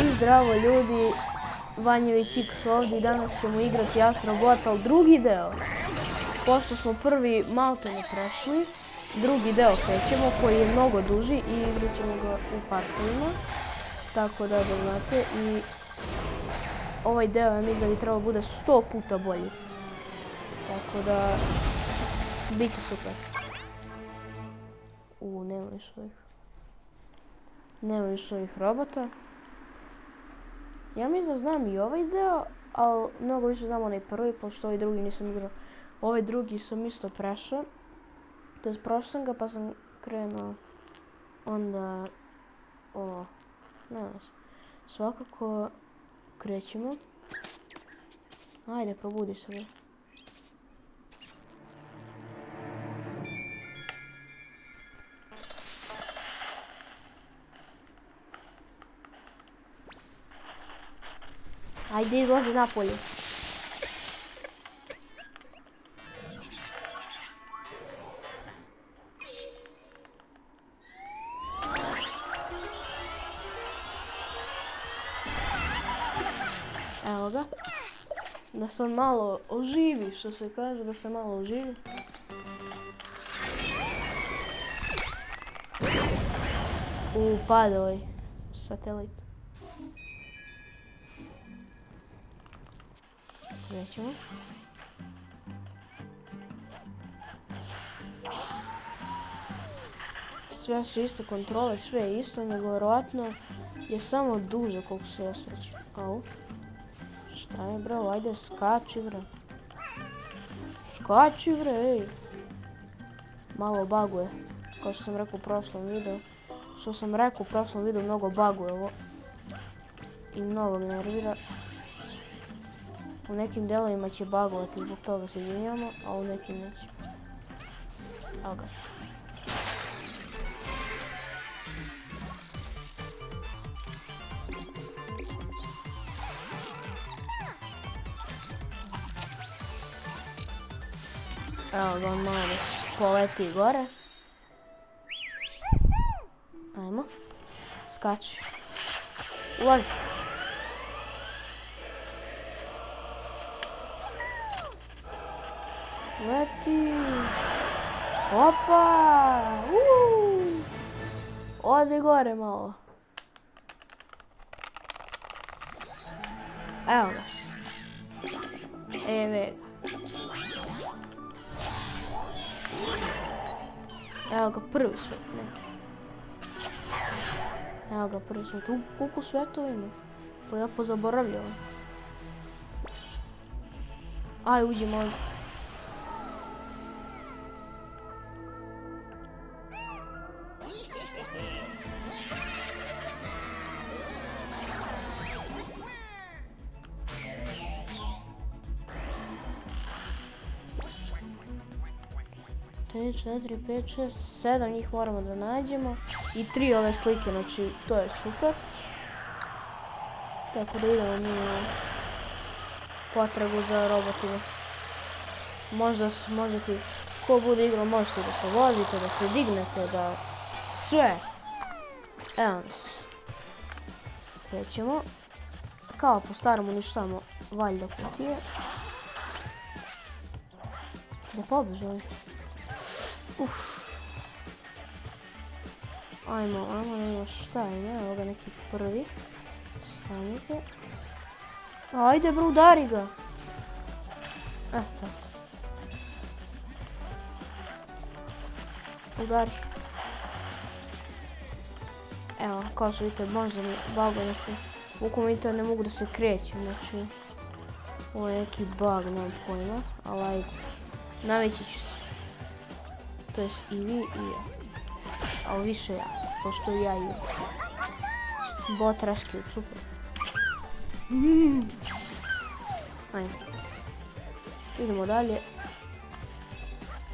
I zdravo ljudi, Vanjević X ovdje i danas ćemo igrati Astro Bottle drugi deo. Pošto smo prvi maltene prešli, drugi deo krećemo koji je mnogo duži i igrat ćemo ga u partovima. Tako da znate i ovaj deo ja mislim da bi trebalo bude 100 puta bolji. Tako da bit će super. Nema više ovih robota. Ja mislim da znam i ovaj deo, ali mnogo više znam onaj prvi, pošto ovaj drugi nisam igrao. Ovaj drugi sam isto prešao. To jest prošao sam ga pa sam krenuo onda ovo. Ne znam. Svakako krećemo. Ajde, probudi se. Ajde, izlazi napolje. Evo ga. Da se on malo oživi, što se kaže, da se malo oživi. Pada ovaj satelit. Krećemo. Sve su isto kontrole, sve je isto, nego vjerojatno je samo duže koliko se osjeća. Au. Šta je bro, ajde skači bre. Skači bre, ej. Malo baguje, kao što sam rekao u prošlom videu. Mnogo baguje ovo. I mnogo me nervira. U nekim delovima će bagovati, zbog toga se izvinjamo, a u nekim neće. Evo ga. Evo ga, on malo poleti gore. Ajmo. Skači. Ulazi. Leti. Opa. Odi gore malo. Evo ga. Evo ga. Evo ga prvi svet. Evo ga prvi svet. Koliko svetova ima? Pa ja pozaboravljala. Aj, uđemo ovdje. Tri, četiri, pet, šest, 7 njih moramo da nađemo. I 3 ove slike, znači to je super. Tako da idemo mi u potragu za robotima. Možda ti, ko bude igrao, možete da se vozite, da se dignete, da sve. Evo nas. Krećemo. Kao po starom uništavamo valjda kutije. Da pobežu ovaj. Ajmo, da vidimo šta je, evo ga neki prvi. Stanite. Ajde bro, udari ga. Tako. Udari. Evo, kao što vidite, možda mi bug, znači, ukom vidite ne mogu da se krećem, znači, ovo je neki bug, nemam pojma, ali ajde, navići ću se. To jest i vi i ja. Ali više ja, pošto ja i ja. Bot rescue, super. Ajde. Idemo dalje.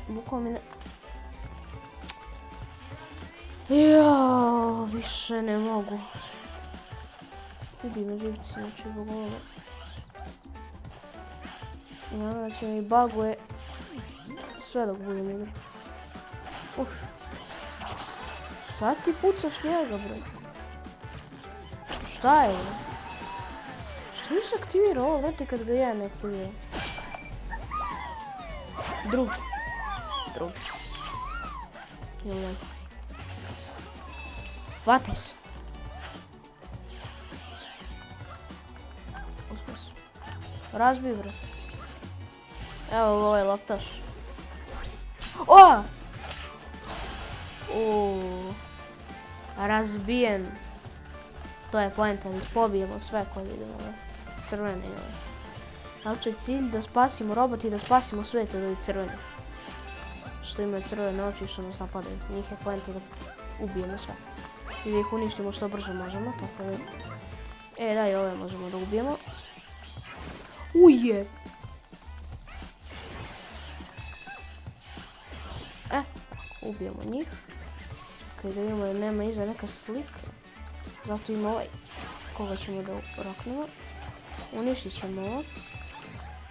Bukao mi ne... Jao, više ne mogu. Ubi me živci, znači zbog ovoga. I naravno će mi baguje sve dok budem igrati. Šta ti pucaš njega, bre? Šta je? Što nisi aktivirao ovo, vrati kad ga ja ne aktiviram? Drugi. Jedan. Hvataj se. Uspio sam. Razbij, bre. Evo ovaj loptaš. O! Razbijen. To je poenta, da pobijemo sve koje vidimo. Crvene. Znači cilj da spasimo robot i da spasimo svijet od ovih crvenih. Što imaju crvene oči što nas napadaju. Njih je poenta da ubijemo sve. I da ih uništimo što brže možemo. Tako da... da i ove možemo da ubijemo. Uje! Ubijemo njih. Čekaj da vidimo jer nema iza neka slika. Zato ima ovaj koga ćemo da roknemo. Uništit ćemo ovo.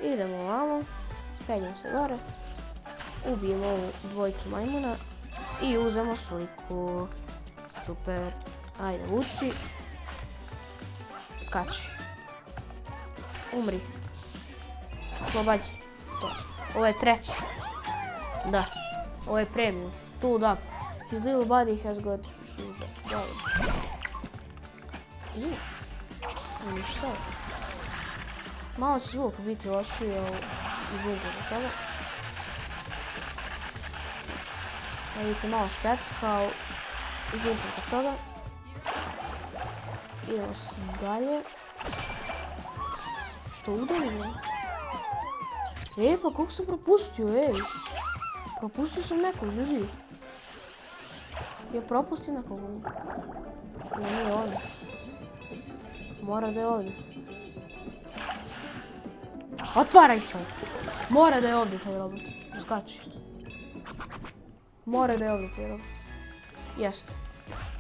Idemo ovamo. Penjemo se gore. Ubijemo ovu dvojicu majmuna. I uzemo sliku. Super. Ajde, vuci. Skači. Umri. Oslobađi. To. Ovo je treći. Da. Ovo je premium. Tu da. His little body has got huge body. Šta? Malo će zvuk biti lošiji, ali izvuđe do toga. Vidite malo secka, izvuđe do toga. Idemo se dalje. Što udarimo? Pa kako sam propustio, Propustio sam nekog, ljudi. Ja propustio nekog. Ja nije ovdje. Mora da je ovdje. Otvaraj se! Mora da je ovdje taj robot. Skači. Mora da je ovdje taj robot. Jeste.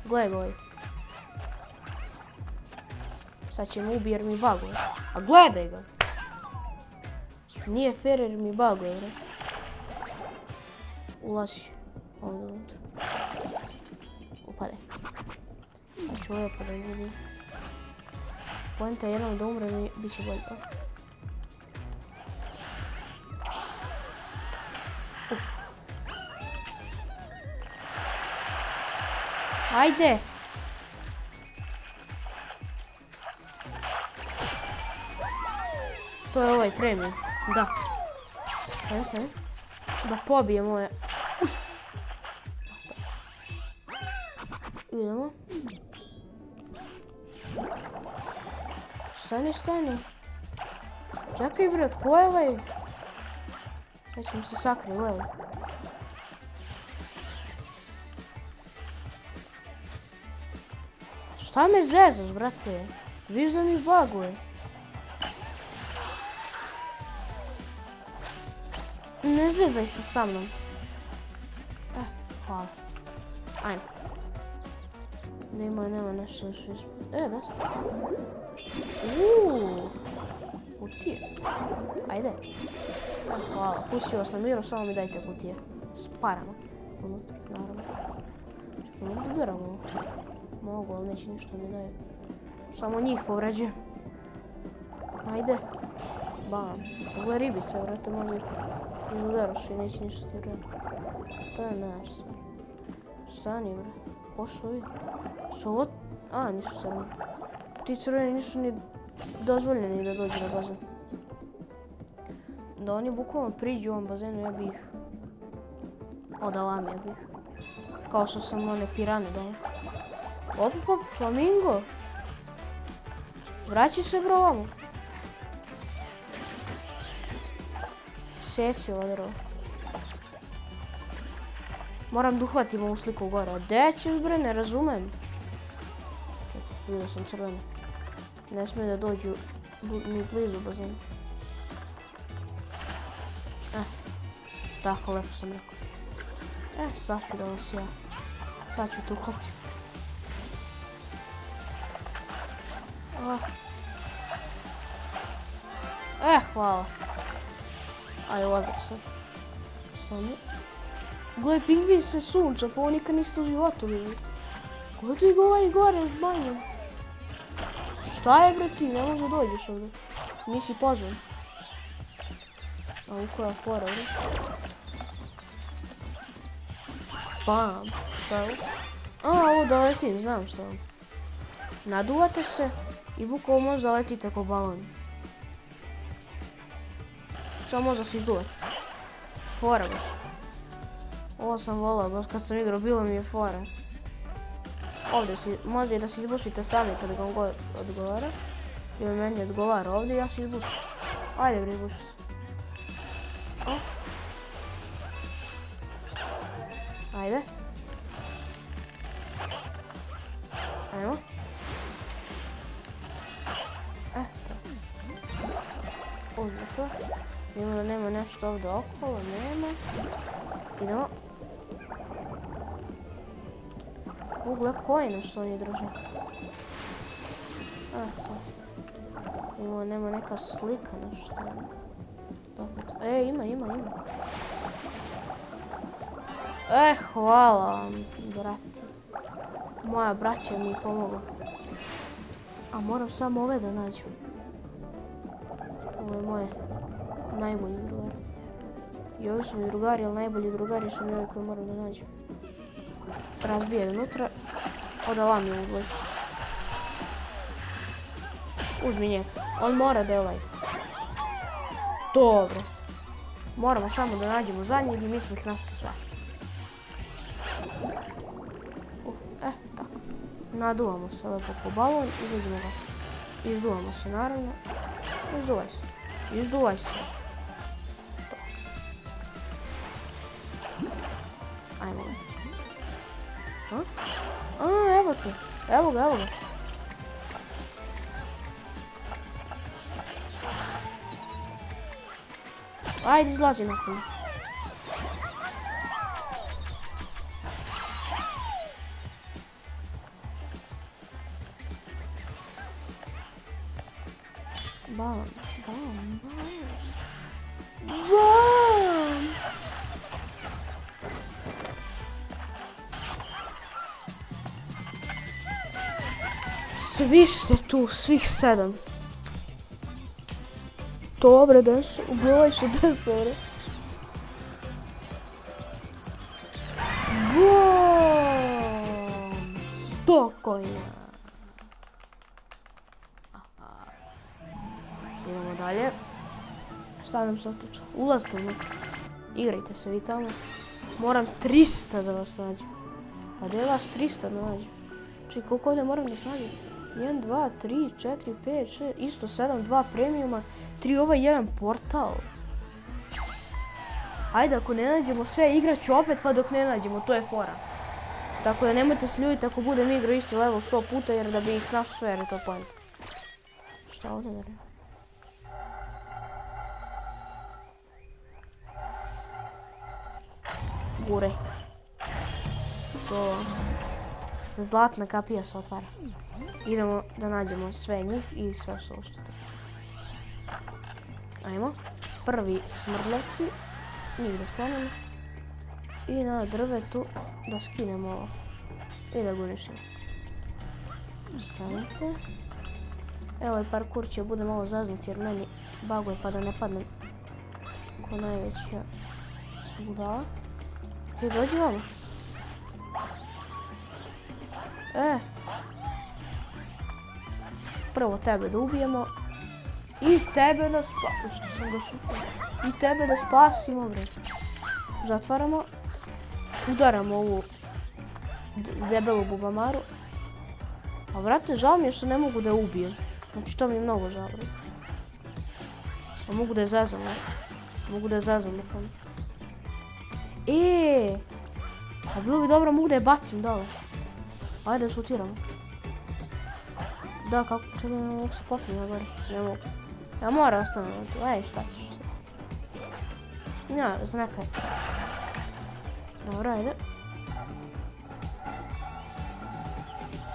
Gledaj ga ovaj. Sad će me ubiti jer mi baguje. A gledaj ga! Nije fair jer mi baguje, bre. Ulazi. Ovdje unutra. Upadaj. Znači ovo je padaj ljudi. Poenta je jednom da umrem i bit će bolje. Ajde! To je ovaj premium. Da. Sve. Da pobijemo ove. Idemo. Stani. Čekaj bre, ko je ovaj? Ja ću mi se sakri, gledaj. Šta me zezaš, brate? Viš da mi baguje. Ne zezaj se sa mnom. Hvala. Ajmo. Nema nešto još ispod. Da ste. Kutije. Ajde. Hvala. Pustio vas na miru, samo mi dajte kutije. S parama. Unutra, naravno. Čekaj, mogu da udaram ovo. Mogu, ali neće ništa mi daju. Samo njih povređujem. Ajde. Bam. Ovo je ribica, vrate, možda ih udaraš i neće ništa ti uraditi. To je nešto. Stani, bre. Ko su ovi? Su ovo... nisu crveni. Ti crveni nisu ni dozvoljeni da dođu na bazen. Da oni bukvalno priđu u ovom bazenu, ja bih ih odalamio bih. Kao što sam one pirane dole. Opa, flamingo! Vraći se bro ovamo. Seci ovo drvo. Moram da uhvatim ovu sliku gore. A gdje ćeš bre, ne razumem. Vidio sam crveno. Ne smije da dođu ni blizu bazenu. Tako lepo sam rekao. Sad ću da vas ja. Sad ću te uhvatim. Hvala. Ajde, ozdrav sad. Stani. Gledaj, pingvin se sunča, pa ovo nikad niste u životu vidjeli. Gledaj ga ovaj gore, majmun. Šta je bre ti, ne može da dođeš ovdje. Nisi pozvan. A u koja fora, bre? Bam, šta je ovo? A, ovo da letim, znam što je ovo. Naduvate se i bukvalno možda letite ko balon. Samo možda se izduvati. Fora baš. Ovo sam volao, baš kad sam igrao, bilo mi je fora. Ovdje si, može i da se izbušite sami kad vam god odgovara. Jer meni odgovara ovdje i ja se izbušim. Ajde bre, izbuši se. Ajde. Ajmo. Eto. Uzmito. Vidimo da nema nešto ovdje okolo, nema. Idemo. Gle kojine što oni drže. Eto. Vidimo nema neka slika nešto. Ima. Hvala vam, brate. Moja braća mi je pomogla. A moram samo ove da nađem. Ovo je moje najbolji drugari. I ovi su mi drugari, ali najbolji drugari su mi ovi koji moram da nađem. Razbijaju unutra. Oda lamiju u dvojku. Uzmi njeg. On mora da je ovaj. Dobro. Moramo samo da nađemo zadnjeg i mi smo ih našli sve. Tako. Naduvamo se lepo po balon, izađemo ga. Izduvamo se naravno. Izduvaj se. Ajmo ga. Evo ti. Evo ga. Ajde, izlazi nakon. Bam. Svi ste tu, svih 7. Dobre, deso, ubijaj se deso, bre. Bam! 100 coina. Idemo dalje. Šta nam se otključa? Ulazite unutra. Igrajte se vi tamo. Moram 300 da vas nađem. Pa gdje je vas 300 da nađem? Čekaj, koliko ovdje moram da vas nađem? 1, 2, 3, 4, 5, 6, isto 7, 2 premiuma, 3 ovaj, 1 portal. Ajde, ako ne nađemo sve, igrat ću opet pa dok ne nađemo, to je fora. Tako da nemojte se ljuditi ako budem igrao isti level 100 puta jer da bi ih našao sve jer je to point. Šta ovdje da nema? Gure. To... Zlatna kapija se otvara. Idemo da nađemo sve njih i sve što treba. Ajmo. Prvi smrdljaci. Njih da sklonimo. I na drvetu da skinemo ovo. I da gunišimo. Stavite. Evo ovaj parkour će bude malo zaznut jer meni baguje pa da ne padnem ko najveća budala. Ti dođi vamo. Prvo tebe da ubijemo i tebe da spasimo, bre. Zatvaramo, udaramo ovu debelu bubamaru. A vrate, žao mi je što ne mogu da je ubijem. Znači to mi je mnogo žao, bre. A mogu da je zazam, ne? Mogu da je zazam, ne pamet. A bilo bi dobro, mogu da je bacim dole. Ajde, šutiramo. Da, kako će da ne mogu se popiti na gore? Ne mogu. Ja moram ostanem tu. Šta ćeš se? Ja, znakaj. Dobro, ajde.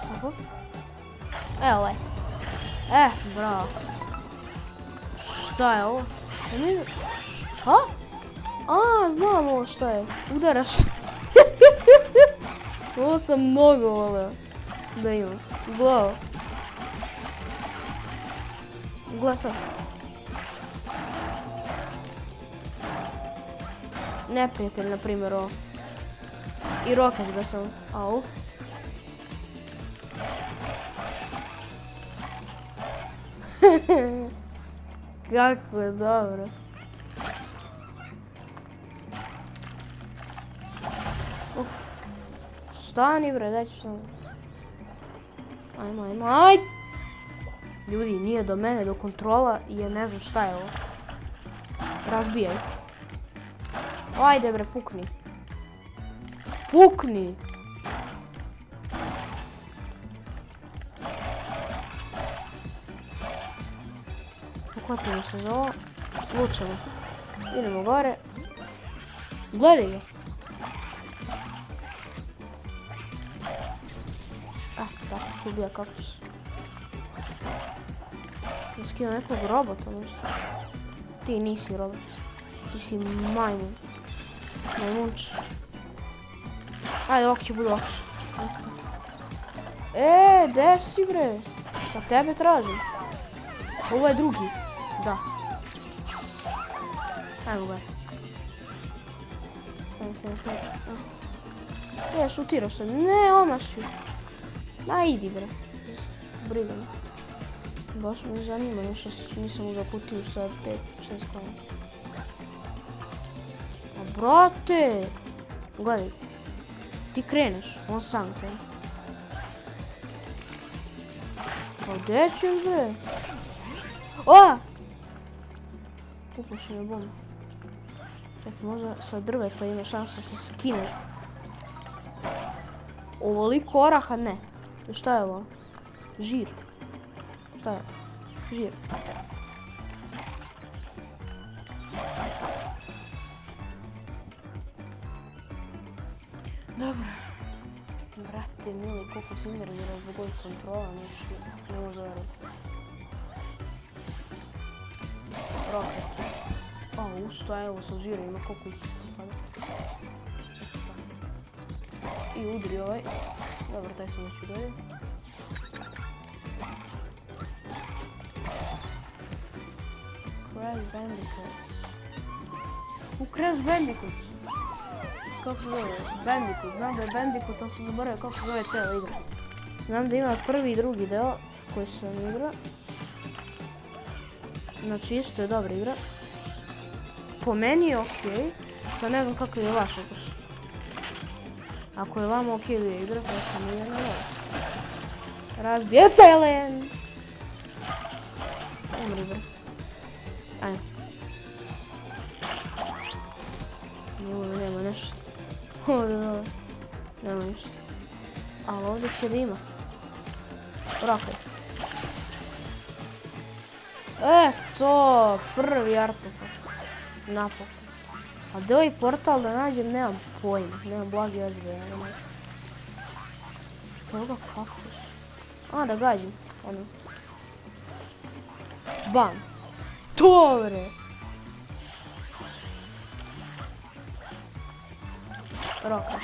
Tako. Evo ovaj. Bravo. Šta je ovo? Ha? A, znam ovo šta je. Udaraš. Ovo sam mnogo volio da imam. Glavo. Gledaj sad. Neprijatelj, na primjer, ovo. I roket ga sam. Au. Kako je dobro. Stani bre, daj ću sam. Ajmo, aj! Ljudi, nije do mene, do kontrola je ne znam šta je ovo. Razbijaj. Ajde bre, pukni. Pukni! Uhvatimo se za ovo. Vučemo. Idemo gore. Gledaj ga. Tako se ubija kaktus. Ja skinu nekog robota nešto. Ti nisi robot. Ti si majmun. Majmunč. Ajde, ovako će bude lakše. Gdje si bre? Da tebe tražim. Ovo je drugi. Da. Ajmo gore. Stani. Šutirao sam. Ne, omaši. Ma idi bre. Briga me. Baš me zanima, nešto nisam uzao kutiju sa 5-6 kona. A brate! Gledaj. Ti kreneš, on sam krene. Pa gdje ćeš bre? O! Upuši me bomba. Čekaj, možda sa drveta ima šansa se skine. Ovoliko oraha ne. Šta je ovo? Žir. Šta je? Žir. Dobro. Brate, mili, koliko si nervirao zbog ovih kontrola, ne može verati. Roket. Šta je ovo sa žira, ima koliko ih pada. I udri ovaj. Dobro, taj sam već udario. Crash Bandicoot. Crash Bandicoot. Kako se zove? Bandicoot. Znam da je Bandicoot, ali sam zaboravio kako se zove cijela igra. Znam da ima prvi i drugi deo koji sam igra. Znači isto je dobra igra. Po meni je okej. Sad ne znam kako je vaš okus. Ako je vama okej da je igra, to sam igra na ovo. Razbije telen! Umri bre. Ajmo. Ovdje nema nešto. Ovdje dole. Nema ništa. Ali ovdje će da ima. Roket. Eto! Prvi artefakt. Napokon. A gdje ovaj portal da nađem, nemam pojma. Nemam blagi ozbe. Evo ga kaktus. A, da gađim. Ono. Bam! Dobre! Roket.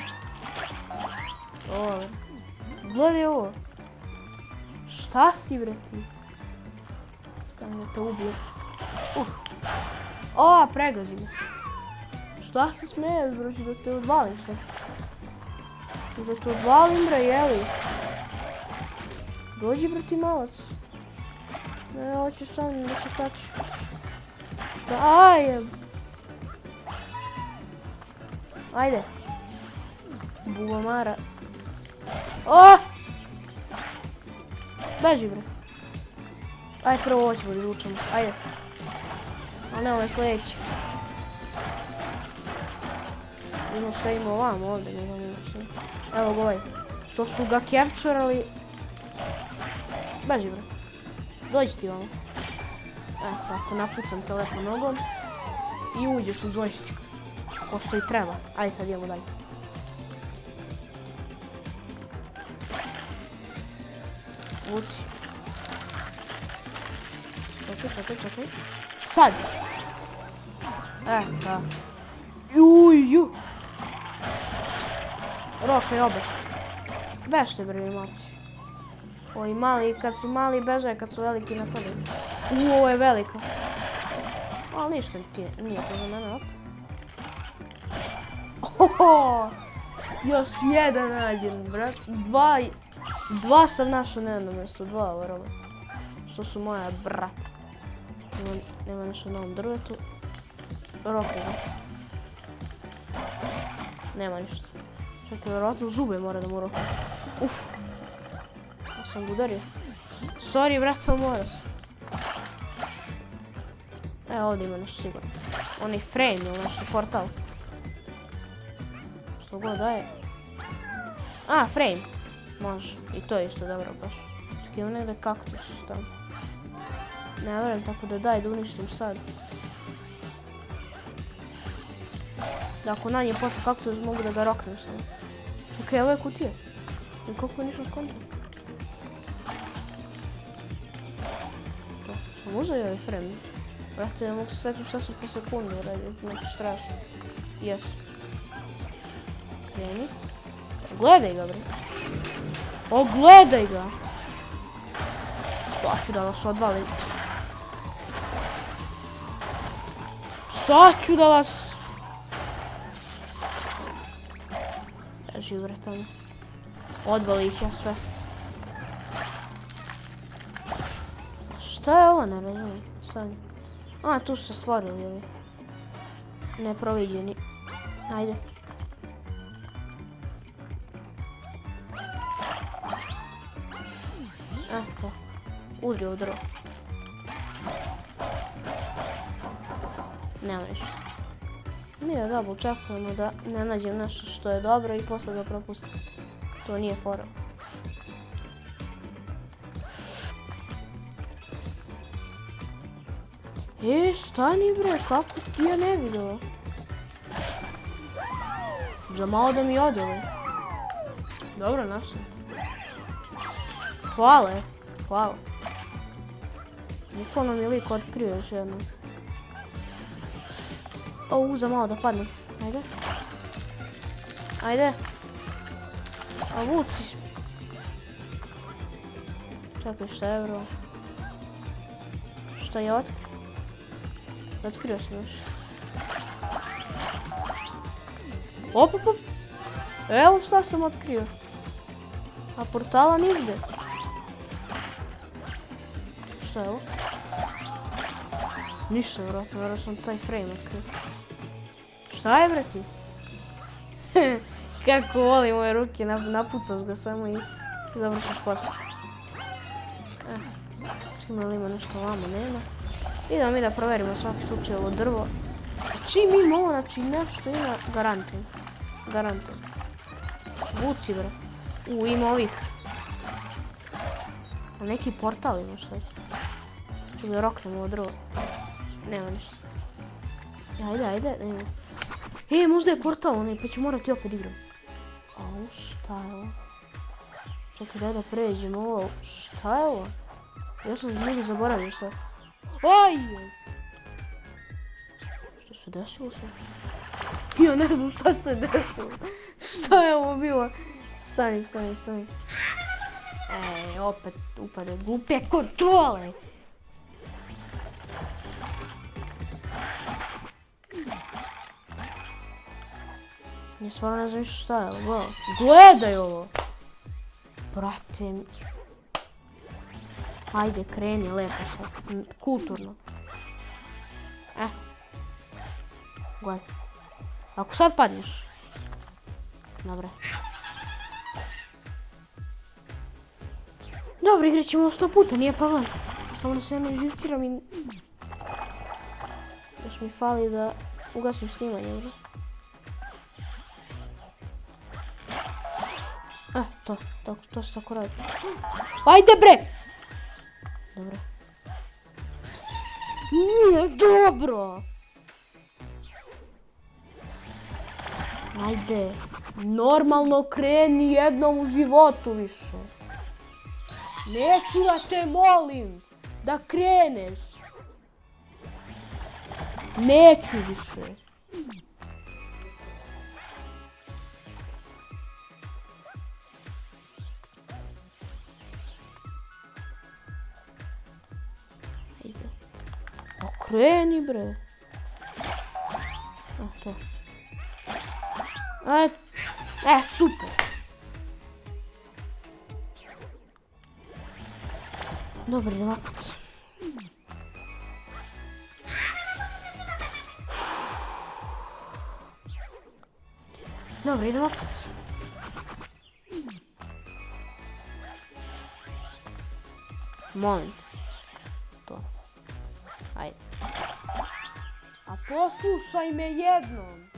Dobre. Gledaj ovo. Šta si bre ti? Stavim da te ubiju. O, pregazi me. Šta se smiješ bre, ću da te odvalim sad. Ću da te odvalim bre, jeli? Dođi bre ti malac. Ne, hoću sam da se kači. Daj! Ajde. Bubamara. O! Beži bre. Ajde, prvo ovo ćemo da izvučemo. Ajde. Ali ne, ovo je sljedeći. Vidimo šta ima ovamo ovdje, ne znam šta. Evo ga ovaj. Što su ga capturali. Beži bre. Dođi ti ovamo. Tako, napucam telefon nogom. I uđeš u joystick. Ko što i treba. Ajde sad idemo dalje. Uci. Čekaj. Sad! Da. Juju. Roke obe. Bešte bre maci. Ovi mali, kad su mali beže, kad su veliki napadaju. Ovo je velika. Ali ništa nije to za mene, op. Ohoho! Još jedan nađen, brat. Dva sam našao na jednom mjestu, dva varova. Što su moja, brat. Nema nešto na ovom drvetu. Roke. Nema ništa. Čekaj, vjerojatno zube mora da mu roke. Uf. Ja sam ga udario. Sorry, brat, sam moras. Evo ovdje ima nešto sigurno. Onaj frame je u našem portalu. Što god daje. A, frame. Može. I to je isto dobro baš. Čekaj, ima negdje kaktus tamo. Ne vjerujem tako da daj da uništim sad. Da ako na nje posle kaktus mogu da ga roknem samo. Okej, ovo je kutija. I koliko nisam skonto. Sam uzeo i ovaj frame. Vrate, ja mogu se svetim šta sam po sekundu uradio. Znači strašno. Jes. Kreni. Gledaj ga, bre. O, gledaj ga! Sad ću da vas odvalim. Sad ću da vas... Beži, bre, tamo. Odvali ih ja sve. Šta je ovo, ne razumijem? Stani. A, tu su se stvorili ovi. Neproviđeni. Ajde. Eto. Udri u drvo. Nema ništa. Mi da double checkujemo da ne nađem nešto što je dobro i posle ga propustim. To nije fora. Stani bre, kako ti ja ne vidio? Za malo da mi ode ovo. Dobro, našao. Hvala. Bukvalno mi lik otkrio još jednom. Za malo da padnem. Ajde. A vuci. Čekaj, šta je bro? Šta je otkrio? Otkrio sam još. Op. Evo šta sam otkrio. A portala nigde. Šta je ovo? Ništa, vjerojatno sam taj frame otkrio. Šta je, bre ti? Kako volim moje ruke, napucao ga samo i završio posao. Ima li ima nešto ovamo, nema. Idemo mi da proverimo svaki slučaj ovo drvo. Čim ima ovo, znači nešto ima, garantujem. Vuci, bre. Ima ovih. A neki portal ima što je. Ču da roknemo ovo drvo. Nema ništa. Ajde, nema. Možda je portal onaj, pa ću morati opet igram. Šta je ovo? Čekaj, daj da pređemo ovo. Šta je ovo? Ja sam mnogo zaboravio sad. Što se desilo sad? Ja ne znam šta se desilo. Šta je ovo bilo? Stani. Opet upade glupe kontrole. Ja stvarno ne znam više šta je ovo. Gledaj ovo! Brate mi. Ajde, kreni lepo sad. Kulturno. Gledaj. Ako sad padneš. Dobre. Dobro, igrat ćemo 100 puta, nije problem. Samo da se ne živciram i... Još mi fali da ugasim snimanje, bro. To se tako radi. Ajde bre! Dobro. Nije dobro! Ajde. Normalno kreni jednom u životu više. Neću da te molim da kreneš. Neću više. Ajde. Okreni bre. To. Super. Dobro, idemo opet. Dobro, idemo opet. Moment. To. Ajde. A poslušaj me jednom.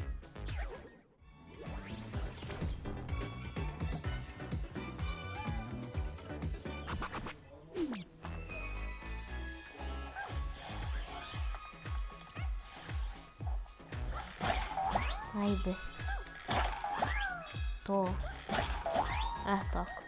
Ajde. To. Tako.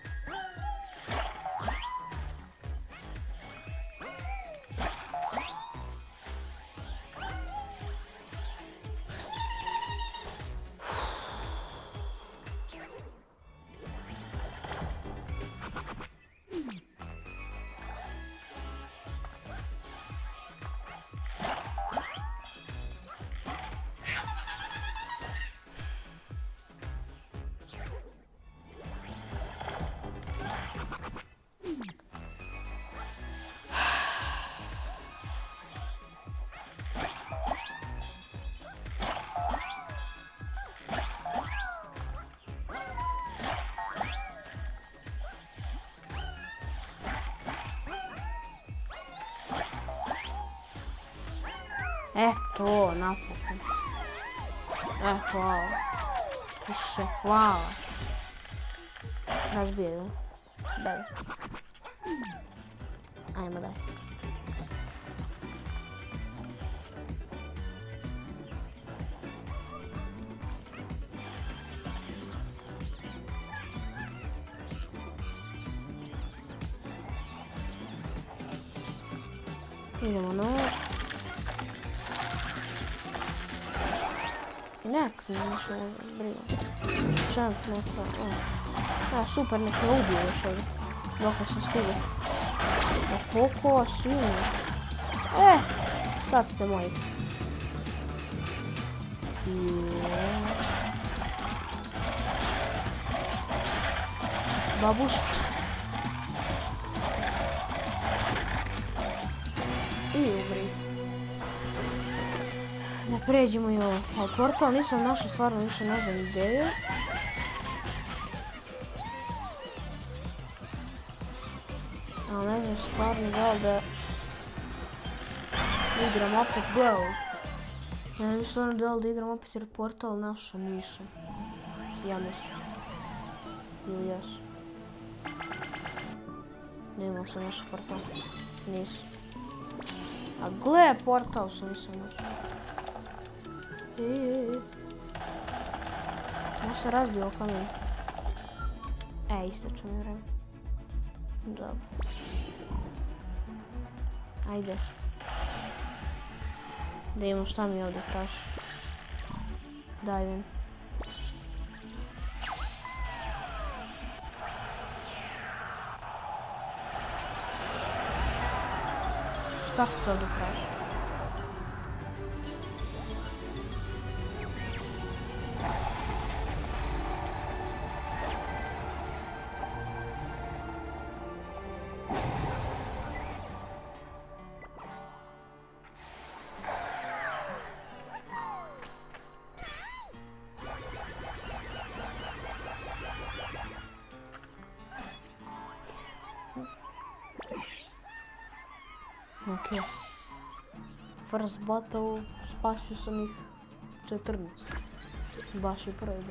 Eto, napokon. Hvala. Više, hvala. Razbije, da? Dalje. Ajmo dalje. Idemo na ovo. I nekako mi nešto briga. Jump neko. Super, nek me ubije još ovdje. Dok sam stigao. Koliko sinu. Sad ste moji. Babuška. I ubri. Da pređemo i ovo. Portal nisam našao, stvarno više ne znam gdje je. Ali ne znam stvarno da igram opet gledao. Ja ne bi stvarno da igram opet jer portal našao nisam. Ja mislim. Ili jes. Nemam se našao portal. Nisam. A gle, portal sam nisam našao. Možda se razbio kamen. Isteče mi vreme. Dobro. Ajde. Da imamo šta mi ovdje traži. Daj ven. Šta se ovdje traži? Ok. First battle, spasio sam ih 14. Baš je prvi.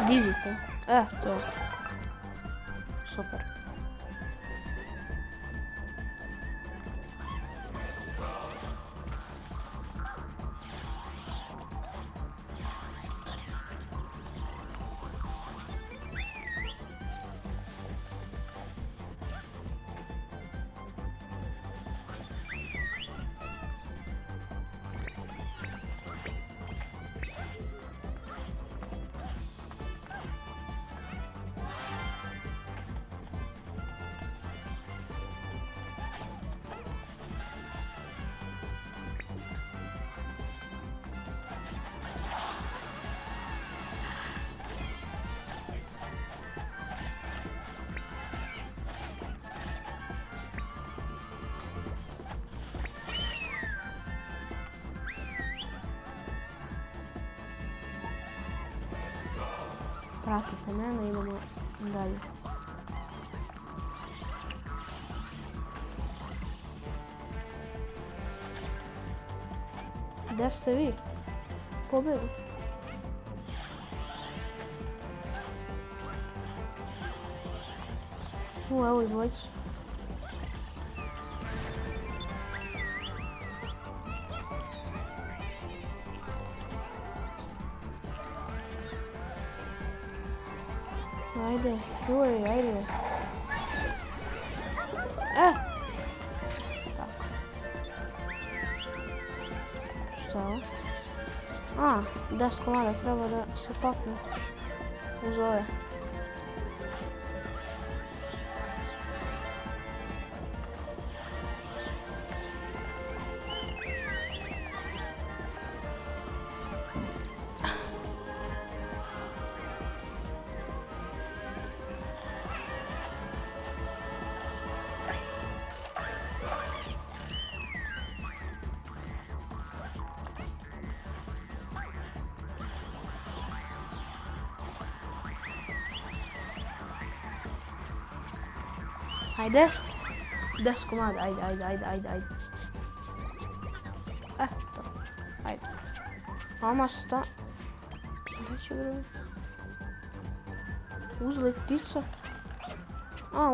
Vidite? To. super. Pratite mene, idemo dalje. Gdje ste vi? Pobjegli. Evo i dvojica. Ajde, joj, ajde. Tako. Šta je ovo? 10 komada treba da se pakne uz ove. Ajde. 10 komada, ajde. To. Ajde. Mama sta... Gdje će bre? Uzeli ptica.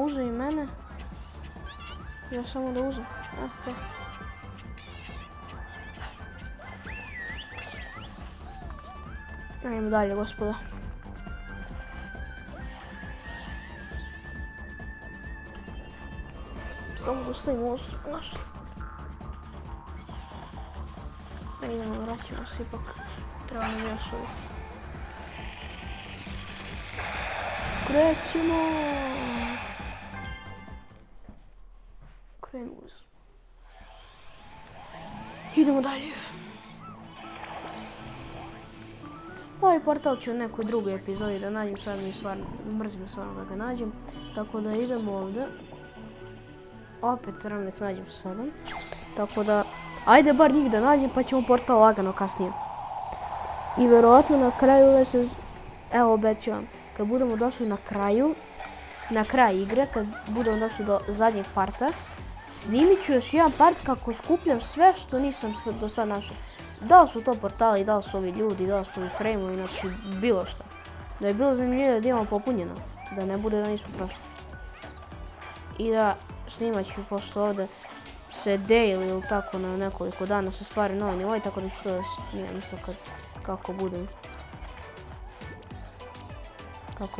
Uzeo i mene. Ja samo da uzem. To. Ajmo dalje, gospoda. Samo da stavimo ovo smo našli. Idemo, vraćamo se ipak. Treba nam još ovo. Krećemo! Krenuli smo. Idemo dalje. Ovaj portal ću u nekoj drugoj epizodi da nađem, sad mi stvarno, mrzim stvarno da ga nađem. Tako da idemo ovdje. Opet trebam nek nađem sa sobom. Tako da, ajde bar njih da nađem pa ćemo portal lagano kasnije. I vjerojatno na kraju evo obećavam, kad budemo došli na kraj igre, kad budemo došli do zadnjeg parta, snimit ću još jedan part kako skupljam sve što nisam do sad našao. Da li su to portali, da li su ovi ljudi, da li su ovi frame-ovi, znači bilo što. Da je bilo zanimljivo da imamo popunjeno, da ne bude da nismo prošli. I da snimat ću pošto ovdje se daily ili tako na nekoliko dana se stvari novi nivoj, tako da ću to da snimam isto kako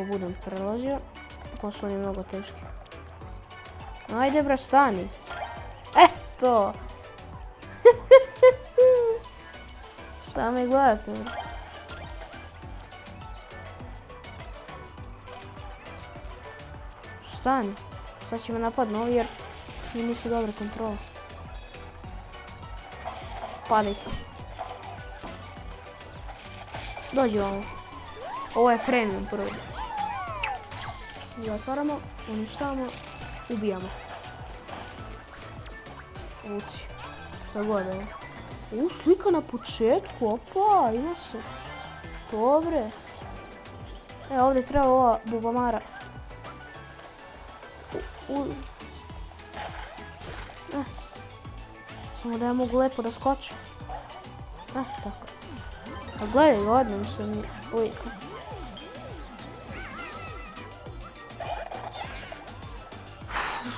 budem prelazio. Pošto on je mnogo teški. Ajde bre, stani. Eto! Šta me gledate bre? Stani. Sad će me napadnu ovi jer mi nisu dobre kontrole. Padajte. Dođi ovo. Ovo je premium prvo. Zatvaramo, uništavamo, ubijamo. Uci. Šta god je. Slika na početku, opa, ima se. Dobre. Ovdje treba ova bubamara. Samo da ja mogu lepo da skočim. Tako. A gledaj, odnim se mi lika.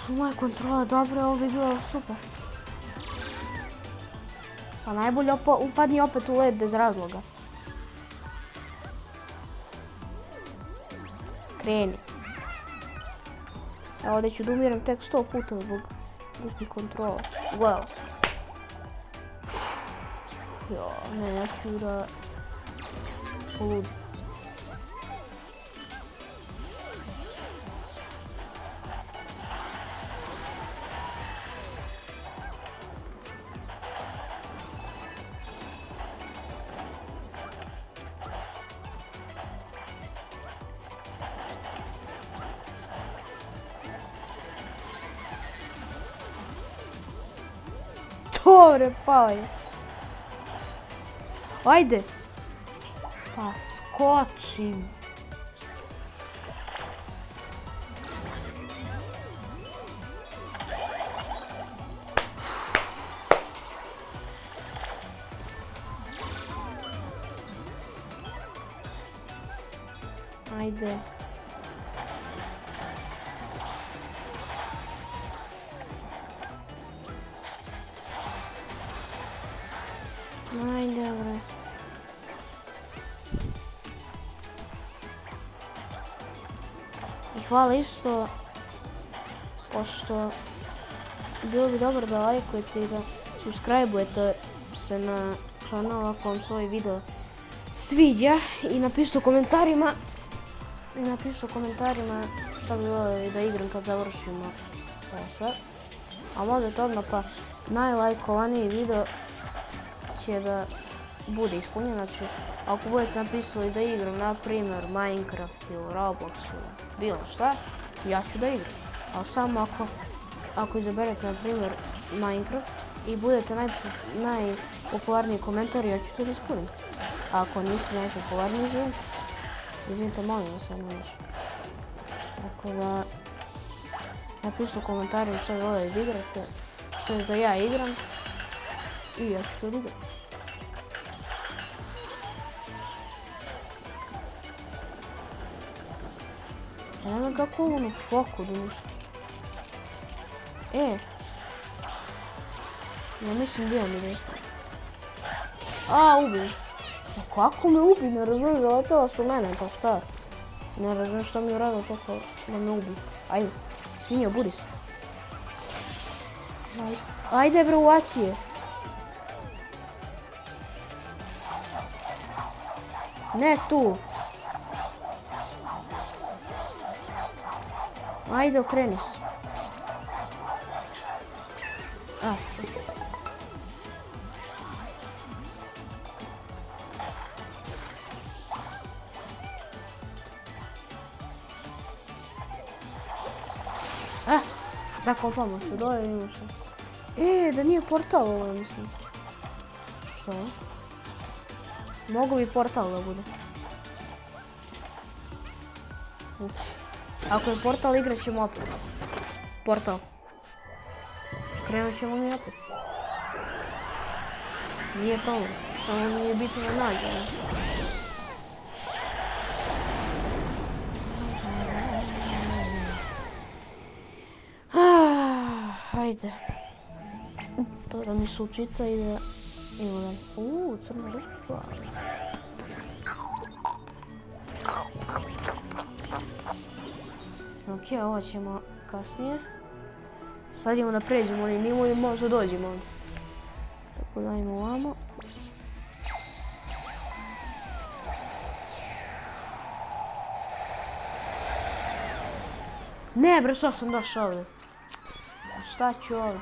Moja kontrola dobra, ovo bi bilo super. Pa najbolje upadni opet u led bez razloga. Kreni. Evo ovdje ću da umiram tek 100 puta zbog glupih kontrola. Gledaj. Ne, ja ću da poludim. Dobre, pao je. Ajde. Pa skočim. Ajde. Ajde, bre. I hvala isto, pošto bilo bi dobro da lajkujete i da subscribe-ujete se na kanal ako vam se ovaj video sviđa i napišite u komentarima šta bi voljeli da igram kad završimo ovo sve. A možete odmah pa najlajkovaniji video će da bude ispunjen, znači ako budete napisali da igram na primjer Minecraft ili Roblox ili bilo šta, ja ću da igram. Ali samo ako izaberete na primjer Minecraft i budete najpopularniji komentar, ja ću to da ispunim. A ako niste najpopularniji, izvinite, molim vas, samo još. Tako da napišite u komentarima šta vi voljeli da igrate, to je da ja igram i ja ću to da igram. Ja ne znam kako ovo foku donosi. Ja mislim gdje mi ide. Ubi. Kako me ubi, ne razumijem, zaletela su mene, pa šta? Ne razumijem šta mi je uradio toliko da me ubi. Ajde, svinja, budi se. Ajde bre, uvati je. Ne tu. Ajde, okreni se. Zakopamo se dole i imamo što. Da nije portal ovo, mislim. Što je? Mogu bi portal da bude. Ako je portal, igrat ćemo opet. Portal. Krenut ćemo mi opet. Nije problem. Samo mi je bitno da nađe. Ajde. To da mi se učita i da idemo dalje. Crna rupa. Ok, ovo ćemo kasnije. Sad idemo da pređemo onim nivo i možda dođemo ovdje. Tako da idemo ovamo. Ne bre, što sam došao ovdje? Šta ću ovdje?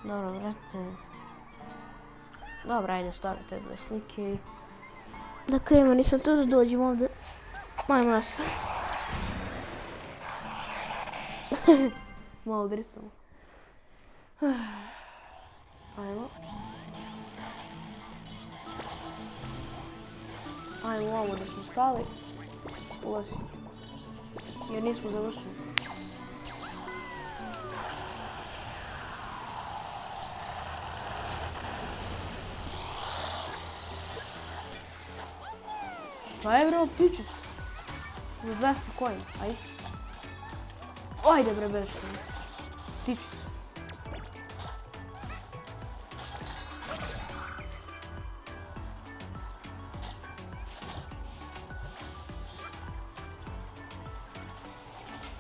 Dobro, vrate. Dobro, ajde, stavite dve slike i... Da krenemo, nisam to da dođem ovdje. Majmo nas. Malo driftamo. Ajmo. Ajmo ovamo da smo stali. Ulazi. Jer nismo završili. Šta je bre, ptičica? Za 200 coin, ajde. Ajde bre, beži tamo. Tiči se.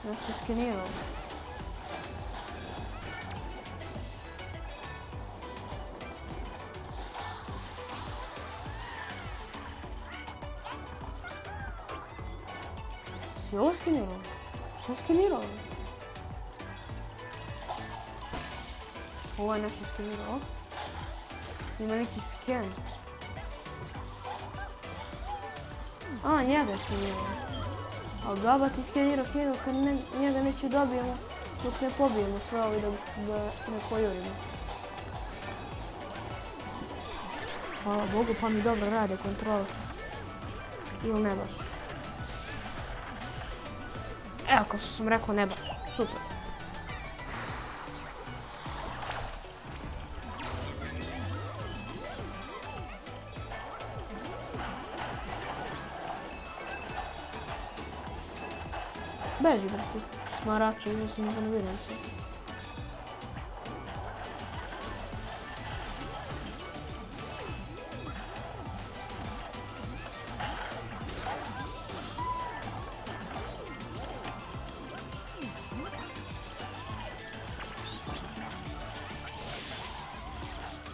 Ja se skenirao. Si ovo skenirao? Što skenirao? Ovo je nešto skenirao. Ima neki sken. A, njega je skenirao. Ali džaba ti skeniraš njega kad njega neću dobijemo dok ne pobijemo sve ovi da ne pojurimo. Hvala Bogu, pa mi dobro rade kontrole. Ili ne baš. Evo, kao što sam rekao, ne baš. Super. Beži, brati. Smarača, izlasno da ne vidim se.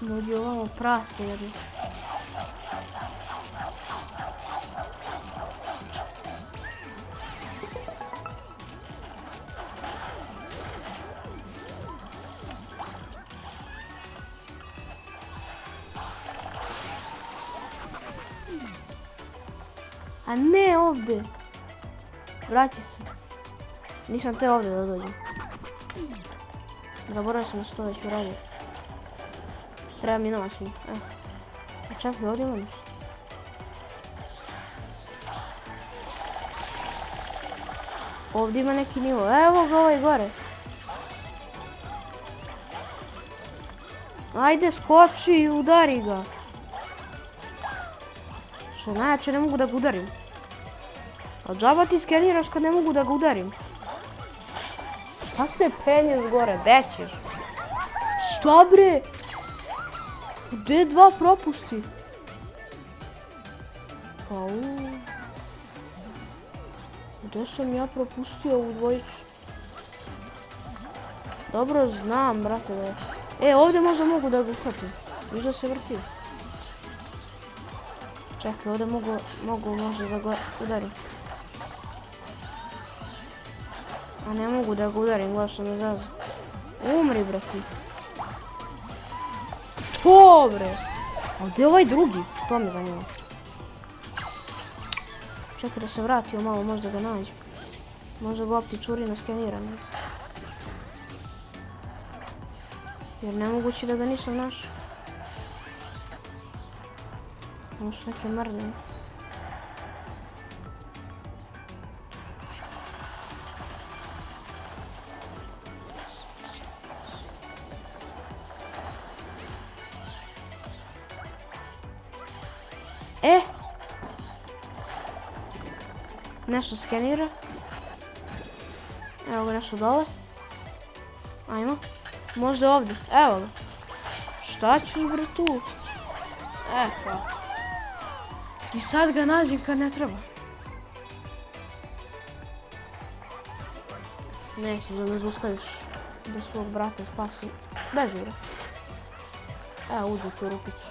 Dođi ovamo prase jedno. A ne ovdje. Vraći se. Nisam te ovdje da dođem. Zaboravio sam da se to već uradio. Treba mi novac mi. A čekaj, ovdje ima nešto. Ovdje ima neki nivo. Evo ga ovaj gore. Ajde, skoči i udari ga. Što najjače, ne mogu da ga udarim. A džaba ti skeniraš kad ne mogu da ga udarim. Šta se penješ gore, gdje ćeš? Šta bre? Gdje dva propusti? Au. Gdje sam ja propustio ovu dvojicu? Dobro znam, brate, da je. E, ovdje možda mogu da ga uhvatim. Viš da se vrti. Čekaj, ovdje mogu možda da ga udarim. A ne mogu da ga udarim, gledaj što me zaza. Umri, brati. Dobre! A gdje je ovaj drugi? To me zanima. Čekaj da se vratio malo, možda ga nađem. Možda ga opti čuri na skeniranje. Jer nemoguće da ga nisam našao. Ovo su neke mrdine. Nešto skenira. Evo ga nešto dole. Ajmo. Možda ovdje. Evo ga. Šta ću bre tu? Pa. I sad ga nađem kad ne treba. Nećeš da me zostaviš da svog brata spasi. Beži bre. Evo uđi u tu rupicu.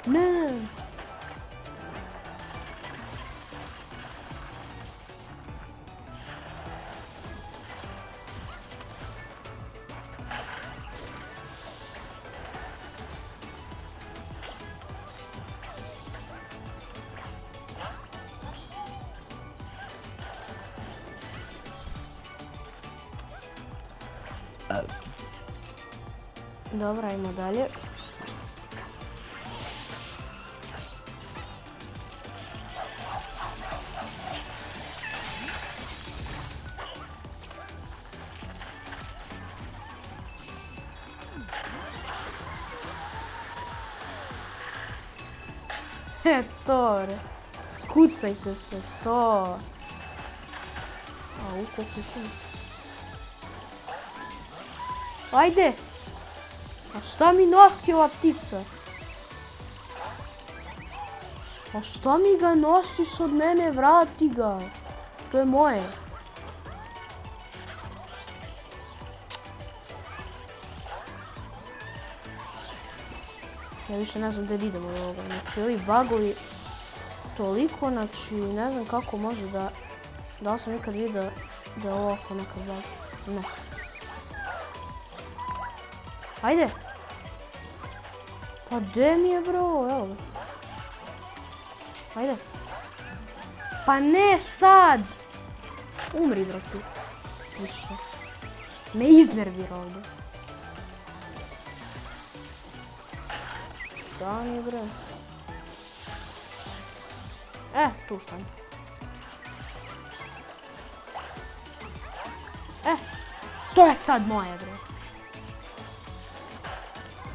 Ne. Dobro, ajmo dalje. To, bre. Skucajte se, to. Au, koliko je to? Ajde! A šta mi nosi ova ptica? A šta mi ga nosiš od mene? Vrati ga. To je moje. Ja više ne znam gdje idemo od ovoga. Znači, ovi bugovi toliko, znači, ne znam kako može da... Da li sam nikad vidio da je ovo oko nekad bug. Ne. Ajde! Pa gdje mi je, bro? Evo ga. Ajde. Pa ne sad! Umri, bro, ti. Više. Me iznervira ovdje. Stani, bre. Tu stani. To je sad moje, bre.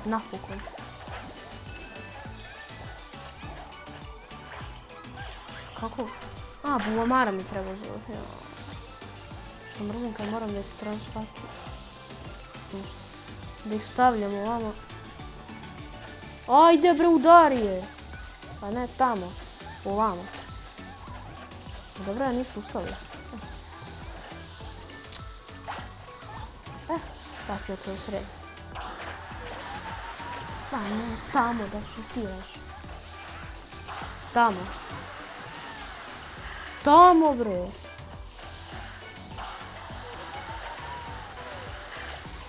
Napokon. Kako? Buvamara mi treba zove. Što mrzim kad moram da ih trebam svaki. Da ih stavljam ovamo. Ajde, bre, udari je. Pa ne tamo. Ovamo. Dobro, ja nisu ustali. Sad ću to srediti. Pa ne, tamo da šutiraš. Tamo. Tamo, bre.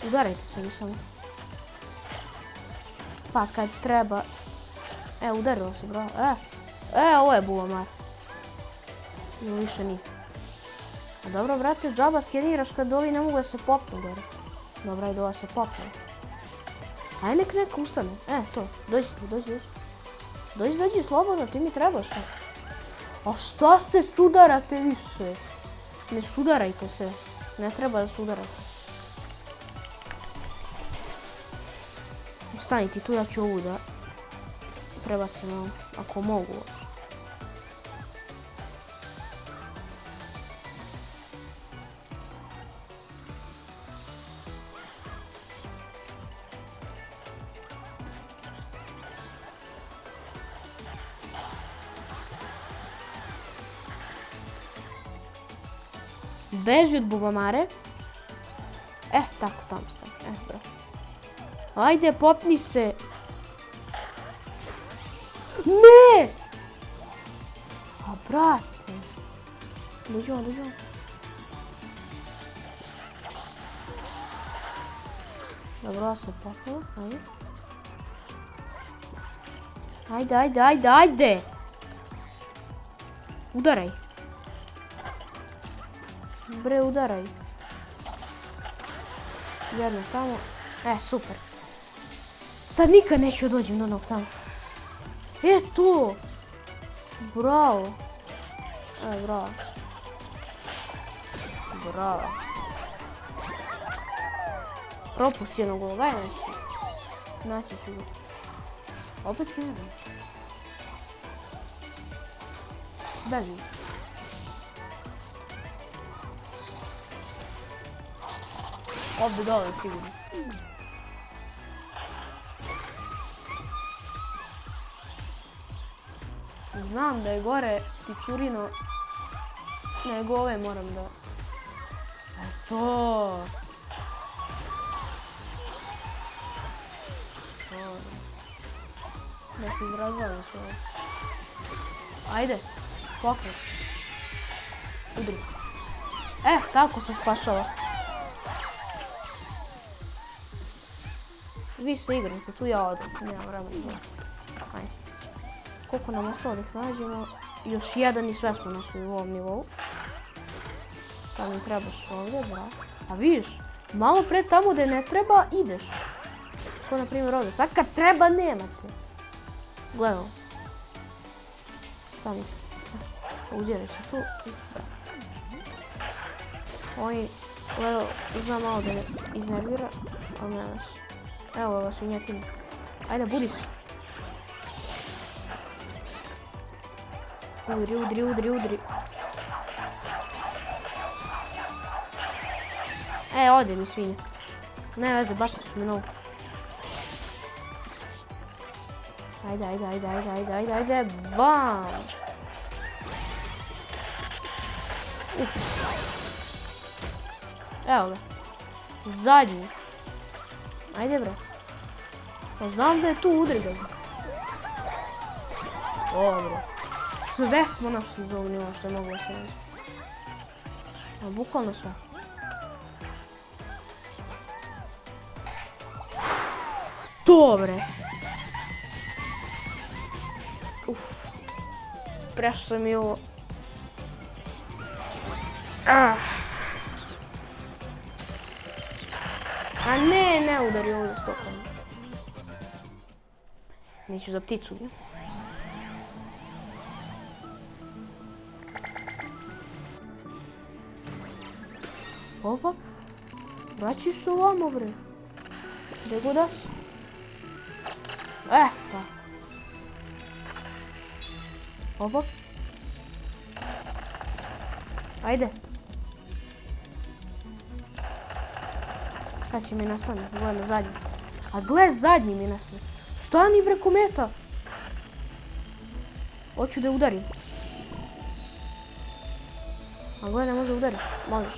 Udarajte se mi samo. Pa kad treba... Udarilo se, bravo. Ovo je buvamar. Ili više nije. A dobro, brate, džaba skeniraš kad ovi ne mogu da se popnu gore. Dobro, ajde ova se popne. Aj nek neko ustane. To. Dođi tu, dođi. Dođi, slobodno, ti mi trebaš. A šta se sudarate više? Ne sudarajte se. Ne treba da sudarate. Ostani ti tu, ja ću ovu da prebacim, ako mogu. Beži od bubamare. Tako, tamo stavi. Bravo. Ajde, popni se. Ne! A, brate. Dođi on. Dobro, se popila. Ajde. Udaraj. Bre, udaraj. Jedno tamo. Super. Sad nikad neću dođem do onog tamo. To! Bravo. Bravo. Propusti jednog ovoga, ajde. Naći ću ga. Opet ću jedan. Beži. Ovdje dole sigurno. Znam da je gore tičurino, nego ove moram da... To! Da se izražavam što ovo. Ajde, pokret. Udri. Tako se spašava. Vi se igrate, tu ja odem, nemam vremena. Ajde. Koliko nam ostalo da ih nađemo? Još jedan i sve smo našli u ovom nivou. Sad mi trebaš ovdje, bravo. A vidiš, malo pre tamo gdje ne treba, ideš. Ko na primjer ovdje, sad kad treba, nemate. Gledamo. Stani. Uzjeri se tu. Oni, gledao, znam malo da ne iznervira, ali ne nas. Evo ova svinjetina. Ajde, budi se. Udri. Ode mi svinja. Ne veze, bacit ću mi novu. Ajde. Bam! Evo ga. Zadnji. Ajde bre. Pa znam da je tu udri ga. Dobro. Sve smo našli iz ovog nivoa što je moglo se reći. Bukvalno sve. Dobre. Prešlo mi ovo. A ne udari ovdje stopom. Neću za pticu, ne? Opa. Vraći se ovamo, bre. Gdje god da si? Pa. Opa. Ajde. Sad će mi nastane, gledaj zadnji. A gle, zadnji mi nastane. Stani bre kometa. Hoću da udarim. A gle, ne može udariti. Možeš.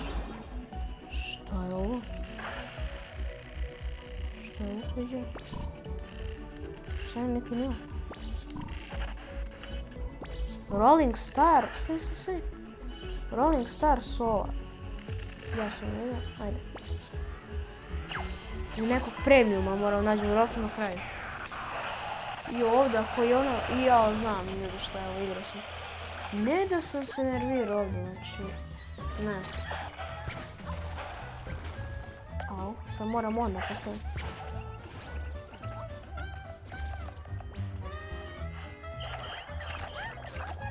Šta je ovo? Šta je ovo? Šta je neki nivo? Rolling Star. Sve. Rolling Star Solar. Ja sam vidio. Ajde. I nekog premiuma moram naći u roku na kraju. I ovdje ako je ono... I ja znam nego šta je ovo igra sam. Ne da sam se nervirao ovdje, znači... Ne znam. Au, sad moram onda postaviti.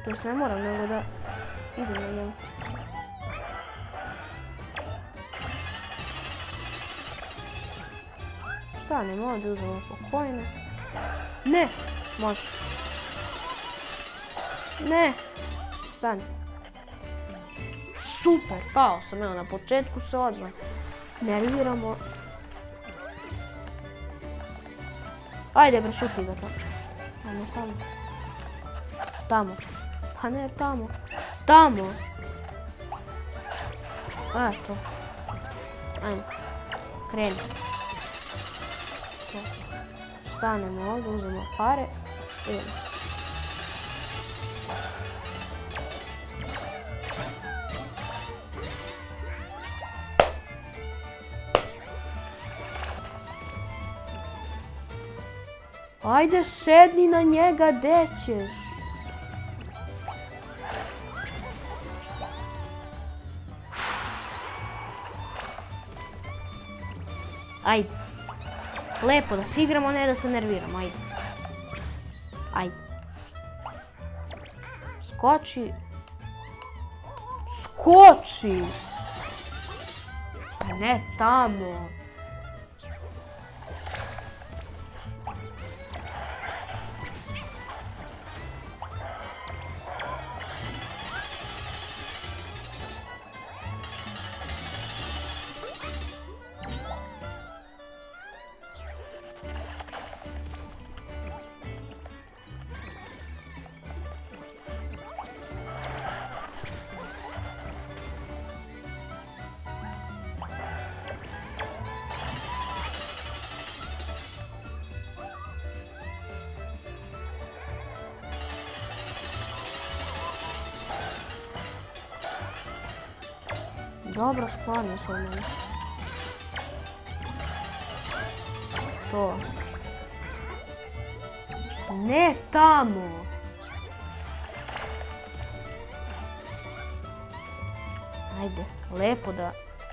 To jest ne moram, nego da idem na njemu. Stanem ovdje, uzmemo pokojne. Ne! Može. Ne! Stani. Super! Pao sam, evo na početku se odmah. Nerviramo. Ajde bre, šuti ga tamo. Ajmo tamo. Tamo. Pa ne, tamo. Tamo! To. Ajmo. Kreni. Stanemo ovdje, uzmemo pare. Idemo. Ajde, sedni na njega, gdje ćeš? Ajde. Lepo da se igramo, ne da se nerviramo, ajde. Ajde. Skoči. Skoči! Ne tamo. Dobro, sklanio se od mene. To. Ne tamo! Ajde, lepo da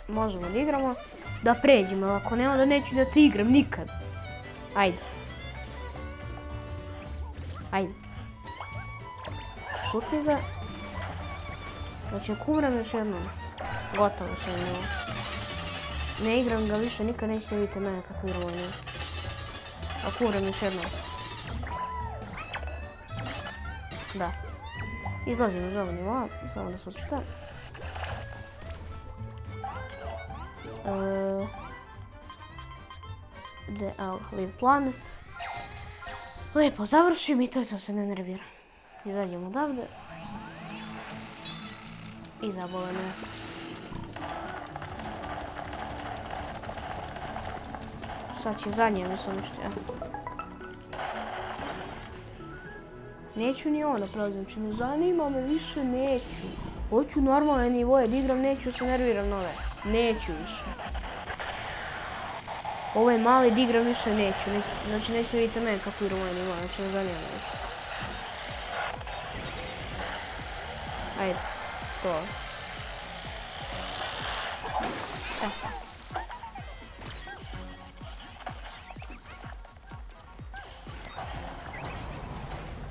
možemo da igramo. Da pređemo, ali ako nema da neću da te igram nikad. Ajde. Ajde. Šutni ga. Znači, ako umrem još jednom. Gotovo sam u njegu. Ne igram ga više, nikad nećete vidjeti mene kako igram u njegu. Ako umrem još jednom. Da. Izlazim iz ovog nivoa, samo da se očitam. Leave planet. Lijepo završim i to se ne nervira. Izađemo odavde. I zabole me. Sad će zadnje mi sam što ja. Neću ni ovo napraviti, znači ne zanima me više, neću. Hoću normalne nivoje da igram, neću se nerviram nove. Neću više. Ovo je mali da igram više, neću. Znači nećete vidjeti mene kako igram ovaj nivo, znači ne zanima me više. Ajde, to.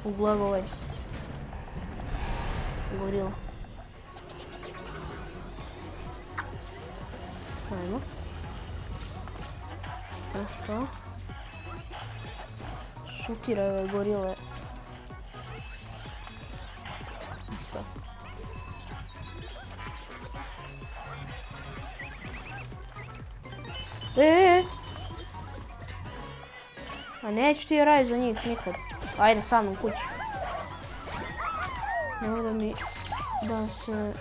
Uglav ovaj. Gorila. Ajmo. To. Šutiraju ove gorile. Isto. A neću ti raditi za njih nikad. Ajde sa mnom kući. Nemoj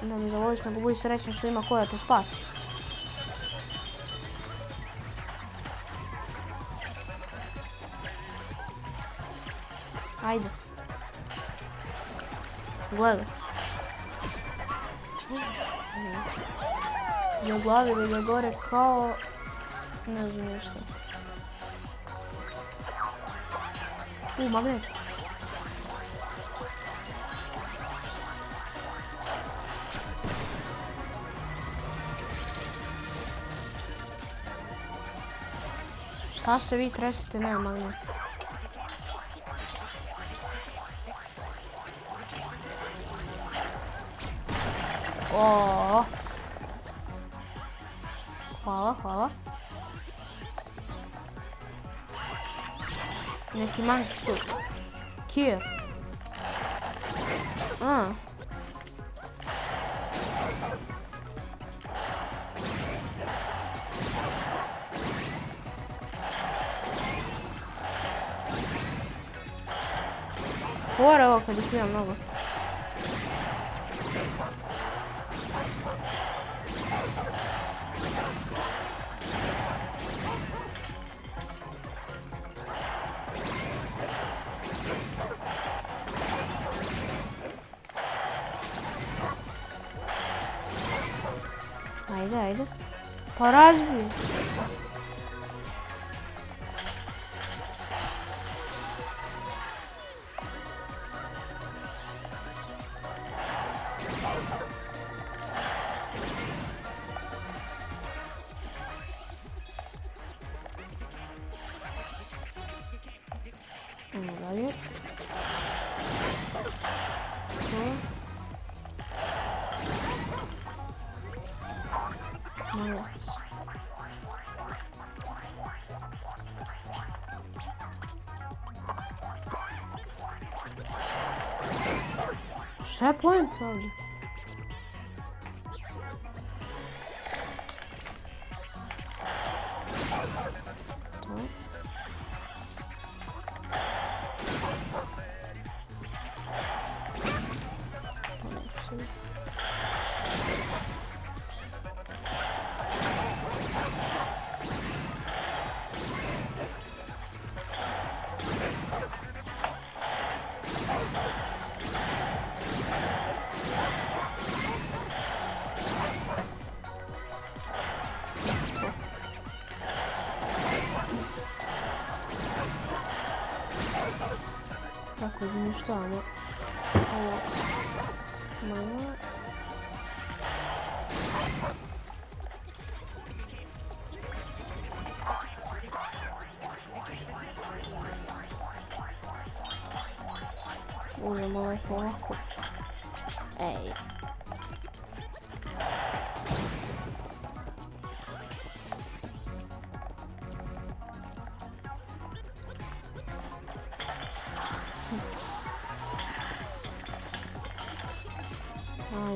da mi zavoliš, nego budi srećan što ima koja te spasi. Ajde. Gledaj. Na glavi mi ga gore kao... ne znam ništa. Magnet. Šta se vi tresite, nema magnet. Oooo. Hvala. Neki manki tu. Kjer. Fora ovo kad ih ima mnogo. Ajde. Pa razbij. Dalje. Novac. Šta je point ovdje? Tako izmištavamo ovo malo. Uzmemo ovaj ovako. Ej.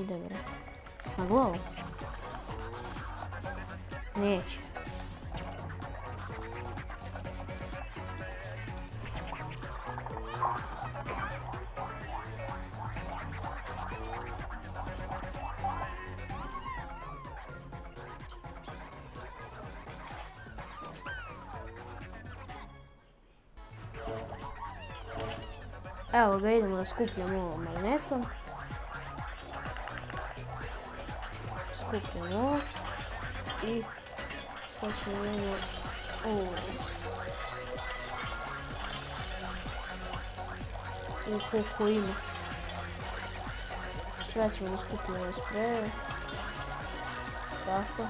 ide bre? Na glavu? Neće. Evo ga, idemo da skupljamo ovom magnetom. Skupljamo ovo. I počnemo ovo. Koliko ima. Sve ćemo da skupljamo ove spreje. Tako.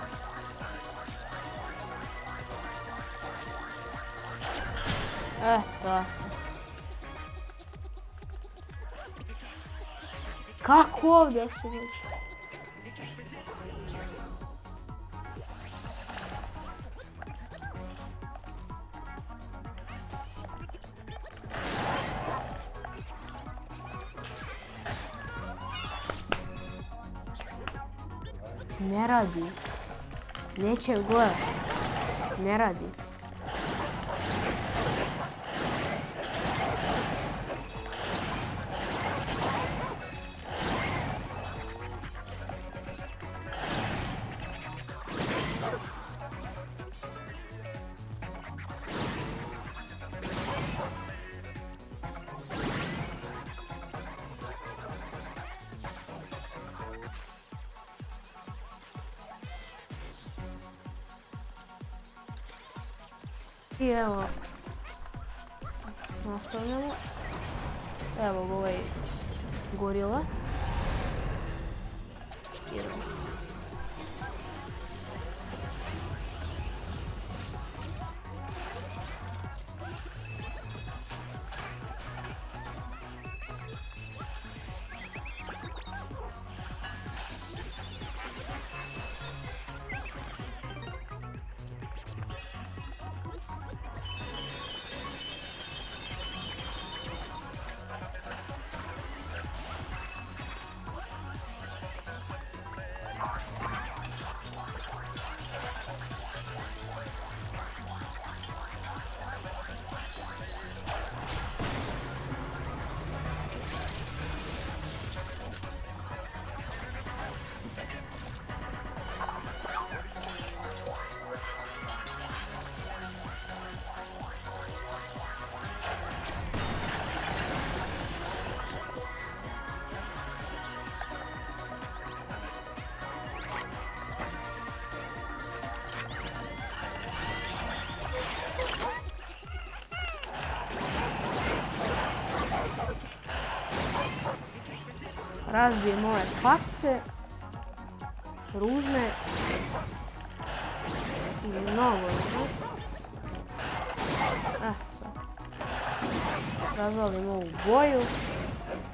Tako. Kako ovdje se dođe? Ne radi. Neće gledat. Ne radi. I evo, nastavljamo. Evo ovaj gorila. Razbijem ove face, ružne i mnogo ružne. Razvalim ovu boju.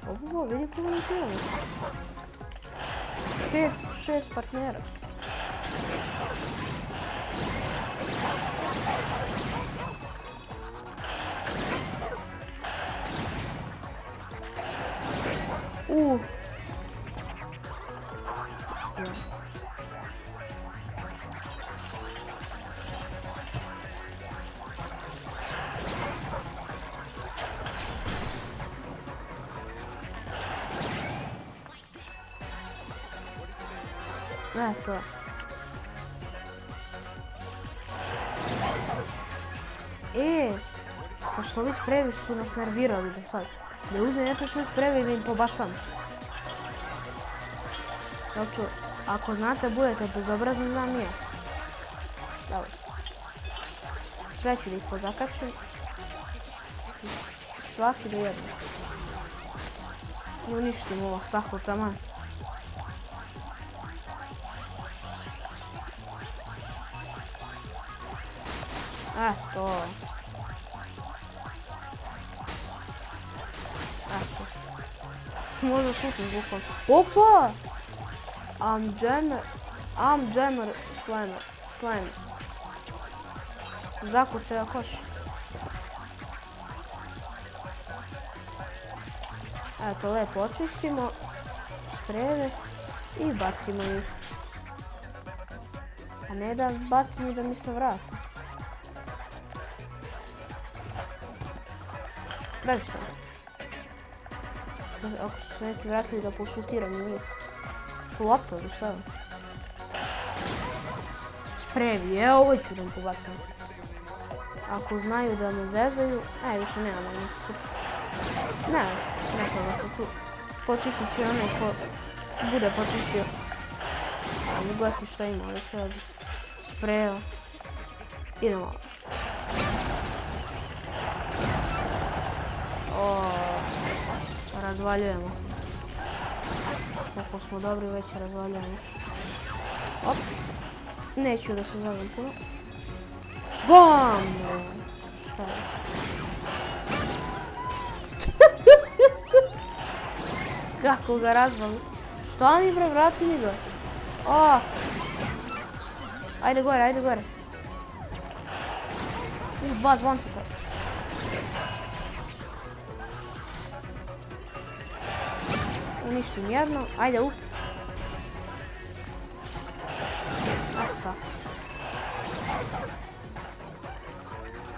Ovo vidi kako mi pijemo. 5-6 partnera. To. Pošto ovi sprejevi su nas nervirali do sad. Da uzem nešto svoj sprejevi i da im pobacam. Znači, ako znate, budete bezobrazni, znam nije. Dobro. Sve ću da ih pozakačim. Svaki do jednog. I uništim ovo staklo taman. Eto. Možda šutnim bukom. Opa! I'm jammer slime. Zakucaj ako hoćeš. Eto, lepo očistimo. Sprejeve. I bacimo ih. A ne da bacim i da mi se vrati. Beži što. Ako su se neki vratili da pošutiram njih. Su loptovi, šta je? Sprevi, evo ovo ću da im pobacam. Ako znaju da me zezaju, više nemamo neki super. Ne znam, nekoga tu. Počistit ću onaj ko bude počistio. A mi gledati šta ima, ali sve od spreja. Idemo. Razvaljujemo. Koliko smo dobri, već razvaljujemo. Op. Neću da se zovem puno. BAM! Šta je? Kako ga razvali. Stani bre, vrati mi ga. Ajde gore, ajde gore. Dva zvonceta. Uništim jedno, ajde up. Tako.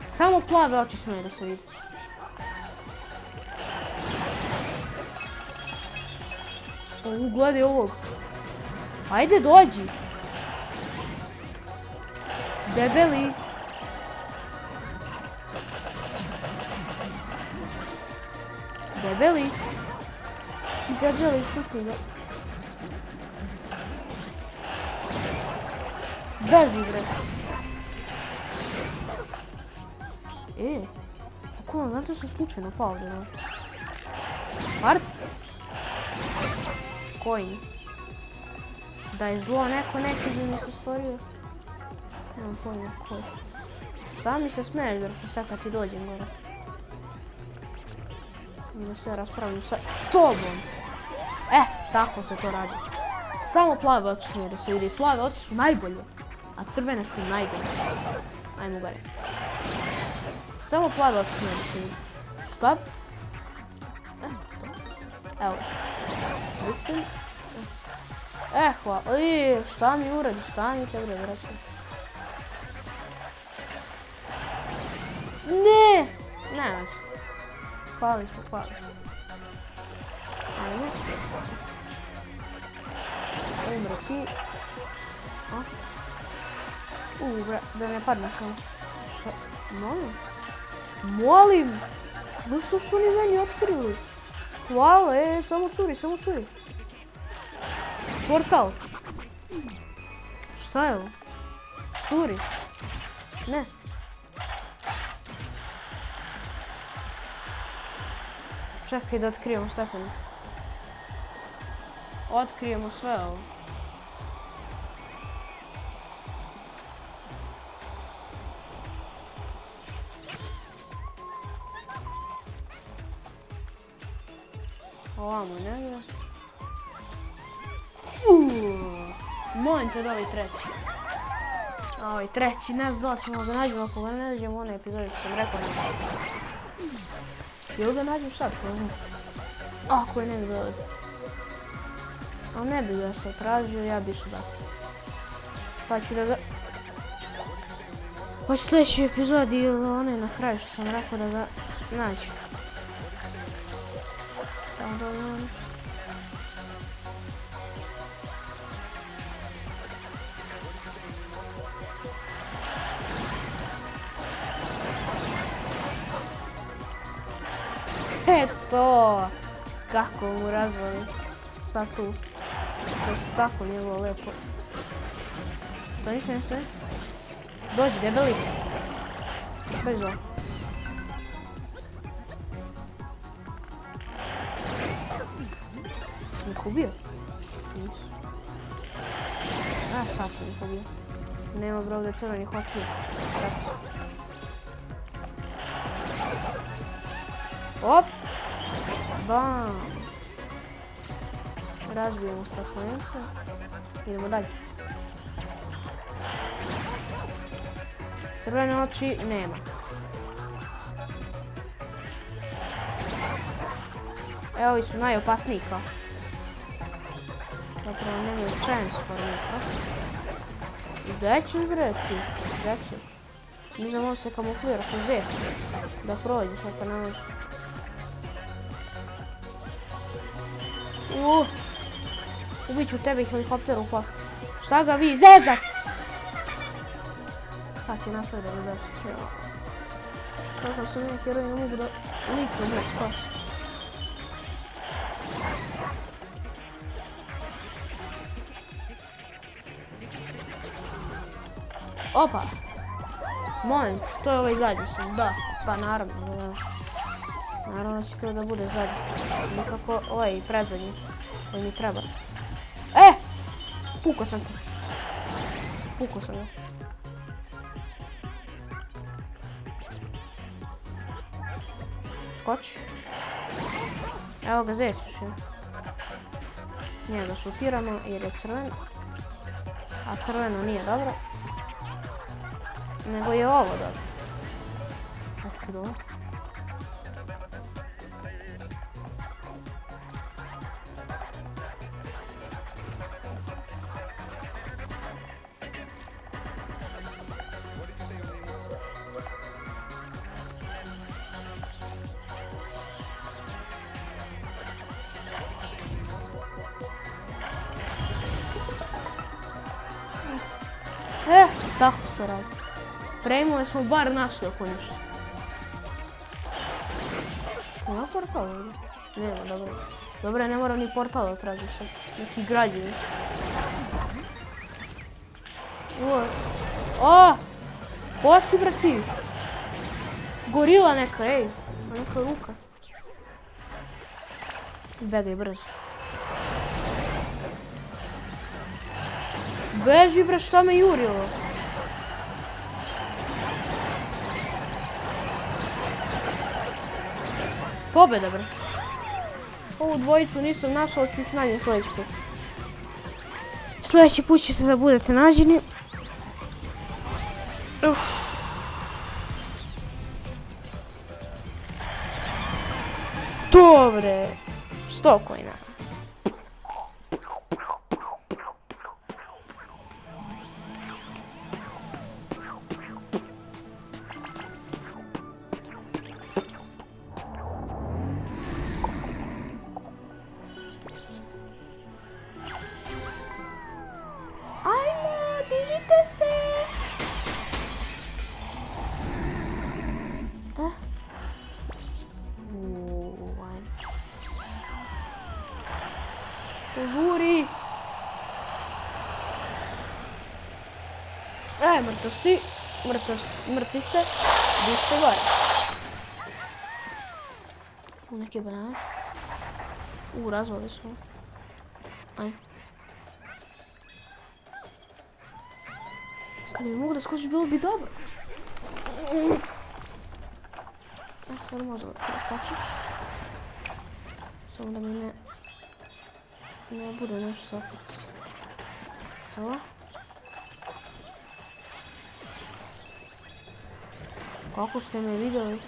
Samo plave oči smije da se vidi. Gledaj ovog. Ajde dođi. Debeli. Debeli. Debeli, šuti ga. Beži bre. Kako vam, znate što slučajno pao ovdje? Art? Koji? Da je zlo neki bi mi se stvorio. Nemam pojma koji. Šta mi se smiješ, brate, sad kad ti dođem gore? Da se raspravim sa tobom. Tako se to radi. Samo plave oči smije da se vidi. Plave oči su najbolje, a crvene su najbolje. Ajmo gore. Samo plave oči smije da se vidi. Stop. Evo. Vidim. Hvala. Šta mi uradi? Stanite bre, braće. Ne! Ne vas. Pali smo. Ajmo. Umre ti. Bre, da ne padne samo. Šta? Molim! No što su oni meni otkrili? Hvala, samo curi. Portal. Šta je ovo? Curi. Ne. Čekaj da otkrijemo stepenicu. Otkrijemo sve ovo. Ovamo negdje. Molim te da ovaj treći. A ovaj treći, ne znam da li ćemo ga nađemo, ako ga ne nađemo u onoj epizodi što sam rekao. Jel ga nađem sad? Ako je ne bi dolazi. Ali ne bi ga se tražio, ja bi se dao. Pa ću da ga... Pa ću sljedeći epizodi ili onaj na kraju što sam rekao da ga nađem. Eto! Kako mu razvali statu. To je tako njegovo lepo. To ništa ne stoji? Dođi, debeli! Beži zlo. Nik ubio? Nisu. Sad sam ih ubio. Nema bro ovdje crvenih očiju. Op! Bam! Razbijemo staklenicu. Idemo dalje. Crvene oči nema. Evo ovi su najopasniji kao. Zapravo nemaju transfer nikak. Gdje ćeš bre ti? Gdje ćeš? Mislim on se kamuflira ko zec. Da prođeš ako ne možeš. Ubit ću tebe i helikopteru posto. Šta ga vi zezat? Sad ti nastavi da ga zezat. Kako sam neki heroj, ne mogu da liknu moć spasi. Opa! Molim, to je ovaj zadnji sam, da, pa naravno, da. Naravno će to da bude zadnji. Nikako ovaj predzadnji koji mi treba. Pukao sam te. Pukao sam ga. Skoči. Evo ga zec još je. Njega šutiramo jer je crveno. A crveno nije dobro. Nego je ovo dobro. Otkud ovo? Tako se radi. Frame-ove smo bar našli oko ništa. Nema portala ovdje? Nema, dobro. Dobro, ne moram ni portala da tražim sad. Neki građevi. Ko si bre ti? Gorila neka, ej. Neka ruka. Begaj brzo. Beži bre, šta me jurilo? Pobjeda bre. Ovu dvojicu nisam našao, ću ih nađem sljedeći put. Sljedeći put ćete da budete nađeni. Dobre. 100 coina. Žuri! Mrtav si. Mrtvi ste. Di ste gore. Neke banane. Razvali smo. Ajme. Kada bi mogu da skoči, bilo bi dobro. Sad možda da skočim. Samo da mi ne bude nešto opet. To. Kako ste me vidjeli?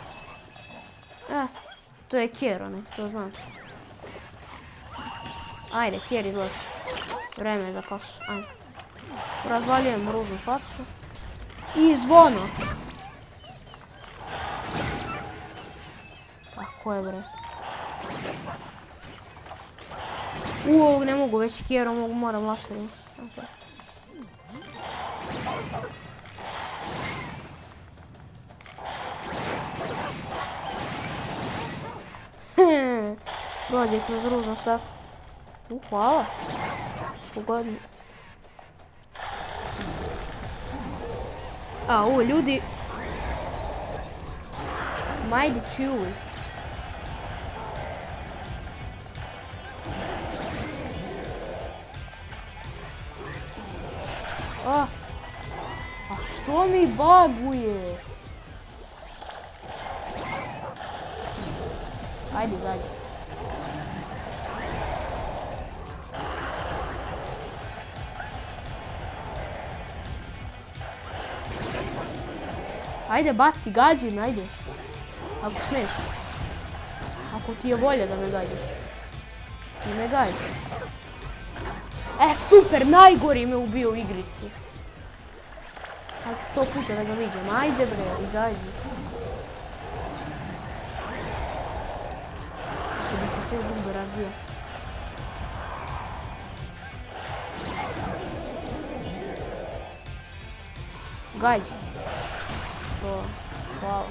To je Kjer, nek to znam. Ajde, Kjer izlazi. Vreme je za kosu, ajde. Razvaljujem ružnu facu. I zvono. Tako je bre. Ovog ne mogu već Kjerom, moram laserom. Prođe kroz ružno stak. Hvala. Pogodno. Ljudi. Majde čuj. A što mi baguje? Ajde, izađi. Ajde, baci, gađi me, ajde. Ako smiješ. Ako ti je volja da me gađaš. I me gađi. Super, najgori me ubio u igrici. Hajde 100 puta da ga vidim. Ajde bre, izađi. Da bi ti te zube razbio. Gađi. To, hvala.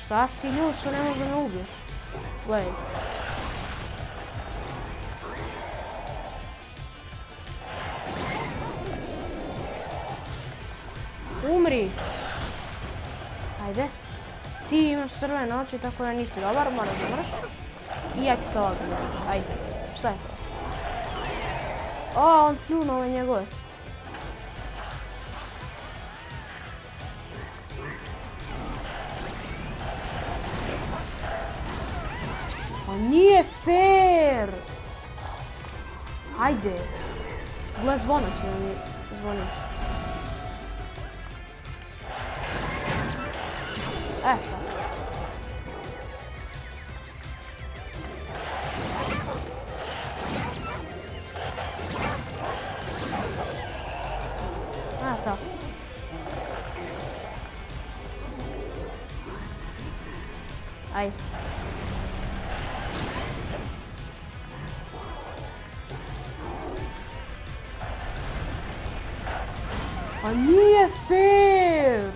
Šta si ljud što ne možeš da me ubiješ? Gledaj. Umri! Ajde. Ti imaš crvene oči, tako da nisi dobar, moraš da umreš. I ja ću to odgledati. Ajde. Šta je to? O, on pljunuo ove njegove. Pa nije fair! Ajde. Gle, zvona će mi zvoniti. Eto. Eto. Ajde. Pa nije fair!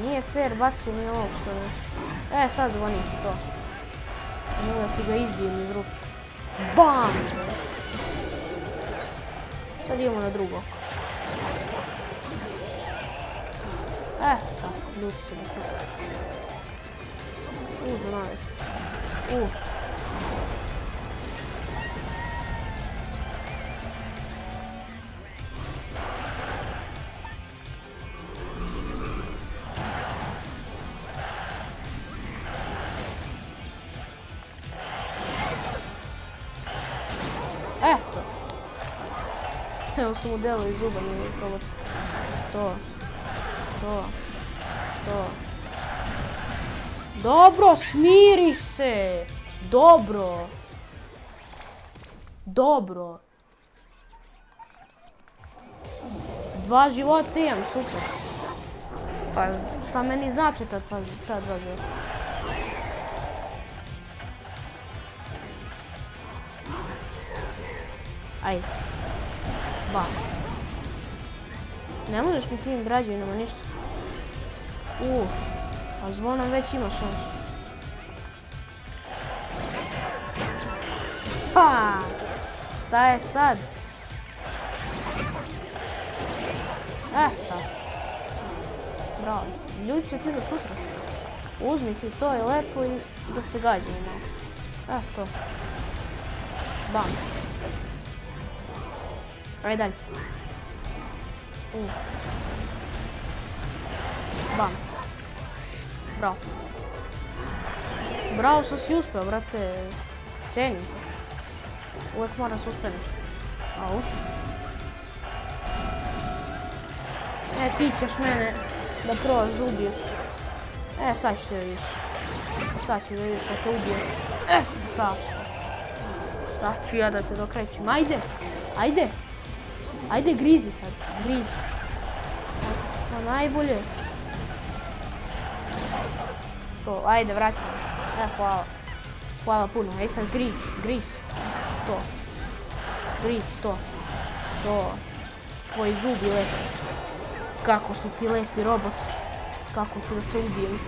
Nije fair, bacio mi ovo što je. Sad zvoni to. Mogu da ti ga izbijem iz ruke. BAM! Sad idemo na drugo. Tako, ljuti se da su. Zanavez. Eto. Evo su mu delo iz zuba, nije probati. To. Dobro, smiri se. Dobro. 2 života imam, super. Pa šta meni znači ta 2 života? Ajde. Bam. Ne možeš mi tim građevinama ništa. A zvonom već ima šansu. Ha! Šta je sad? Tako. Bravo. Ljudi se ti do sutra. Uzmi ti to i lepo i da se gađamo malo. To. Bam. Ajde dalje. Bam. Bravo. Bravo što si uspeo, brate. Cijenim to. Uvijek moram se uspjeti. Au. Ti ćeš mene da prvo ubiješ. Sad ću te vidjeti. Sad ću da vidiš da te ubijem. Tako. Sad ću ja da te dokrećem. Ajde, grizi sad. Grizi. Najbolje. To, ajde, vraćam. Hvala. Hvala puno. Aj sad griz. To. Griz, to. Tvoji zubi lepi. Kako su ti lepi robotski. Kako ću da te ubijem.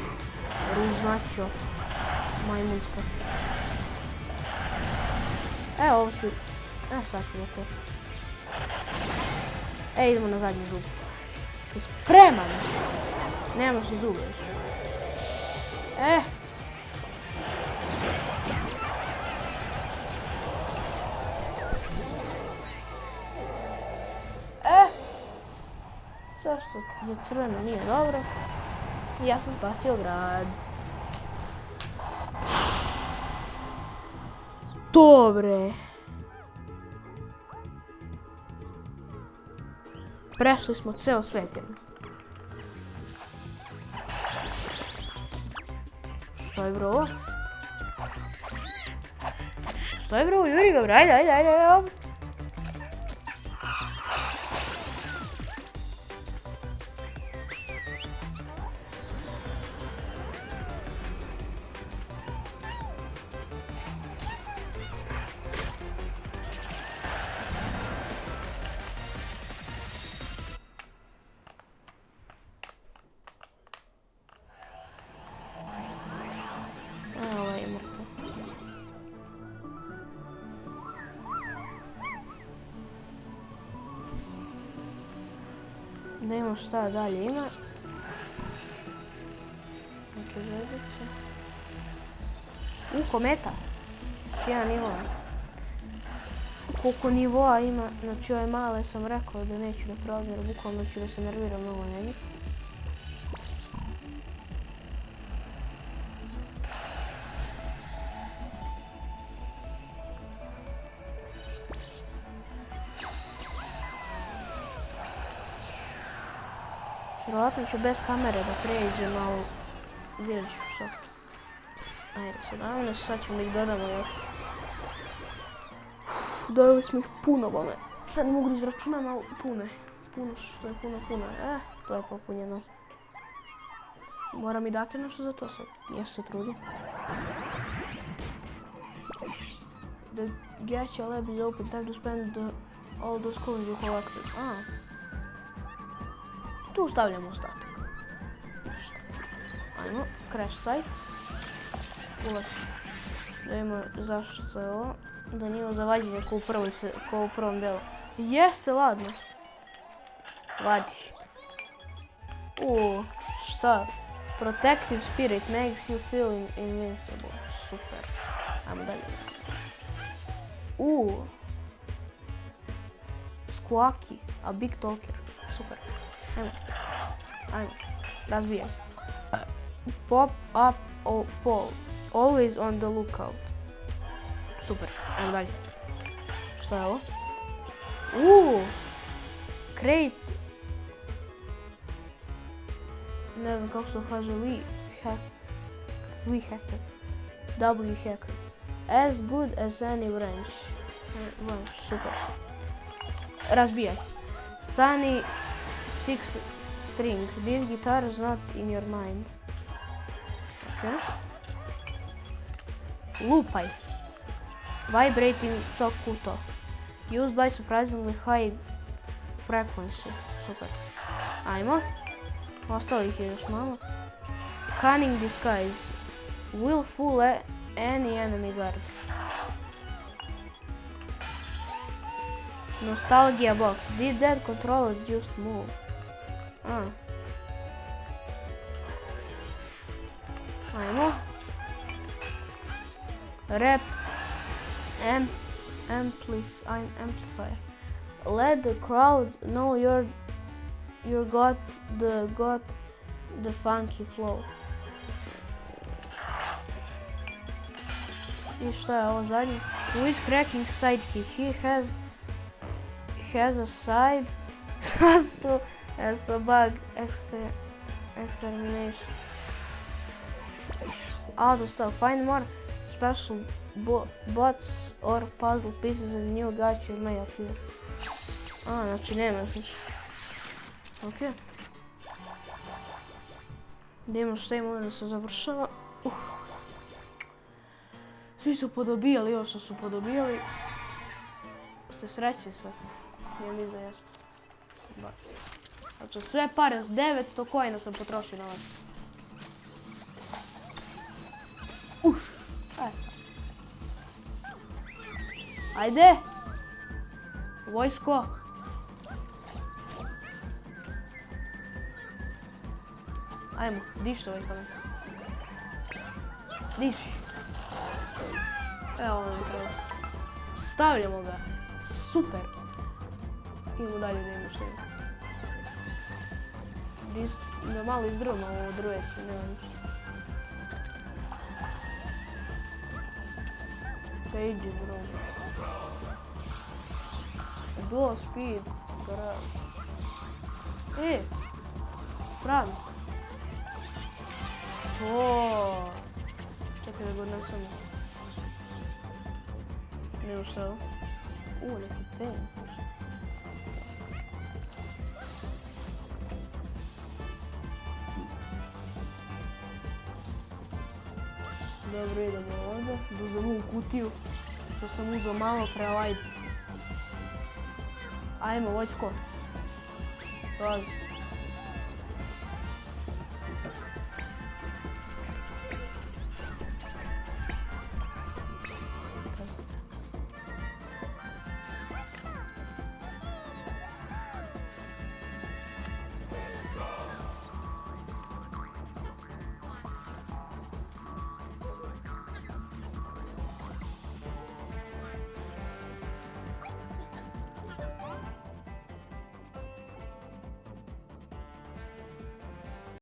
Ružnačo. Majmunska. Ovo ću. Sad ću da te. Idemo na zadnji zub. Si spreman? Nemaš i zube još. Zašto je crveno nije dobro? Ja sam spasio grad. Dobre. Prešli smo ceo svet. Što je bro ovo? Što je bro? Juri ga, ajde. Da imamo šta dalje ima. Neke željice. Kometa. Jedan nivo. Koliko nivoa ima, znači ove male sam rekao da neću da prolazim, jer bukvalno ću da se nerviram mnogo na njih. Vjerojatno ću bez kamere da pređem, ali vidjet ću sad. Ajde, 17, sad ćemo ih dodamo još. Dodali smo ih puno, bome. Sad ne mogu da izračunam, ali pune. To je puno. To je popunjeno. Moram i dati nešto za to sad. Ja se trudim. The gacha lab is open, time to spend all those coins you collected. Tu stavljamo ostatak. Ajmo, crash site. Ulaz. Da vidimo zašto je ovo. Da nije ovo zavađenje ko u prvom delu. Jeste, ladno. Vadi. Šta? Protective spirit makes you feel invincible. Super. Ajmo dalje. Squawky, a big talker. Super. Ajmo. Razbijam. Pop up pole. Always on the lookout. Super. Ajmo dalje. Šta je ovo? Crate. Ne znam kako se kaže. We hacker. W hacker. As good as any branch. Super. Razbijaj. Sunny 6 string. This guitar is not in your mind. Okay. Lupaj. Vibrating chokuto. Used by surprisingly high frequency. Super. Ajmo. Ostalo ih je još malo. Cunning disguise. Will fool any enemy guard. Nostalgia box. Did that controller just move? Ajmo. Rep. Amplifier. Let the crowd know you got the funky flow. I šta je ovo zadnje? Who is cracking sidekick? He has a side hustle as a bug extermination. Auto stuff. Find more special bots or puzzle pieces and new gacha may appear. Znači nema više. Ok. Da imamo šta imamo da se završava. Svi su podobijali ovo što su podobijali. Ste srećni sad? Ja mislim da jeste. Znači sve pare, 900 coina sam potrošio na vas. Ajde! Vojsko! Ajmo, diši ovaj kamen. Diši. Evo nam treba. Stavljamo ga. Super. Idemo dalje da imamo što ima. Da malo izdrvamo ovo drveće, nema ništa. Change drone. Dual speed garage. Pravi. To. Čekaj da ga odnesemo. Nema šta je ovo? Neki pen. Dobro, idemo ovdje. Da uzem ovu kutiju. Što sam uzeo malo pre ovaj. Ajmo, vojsko. Dolazi.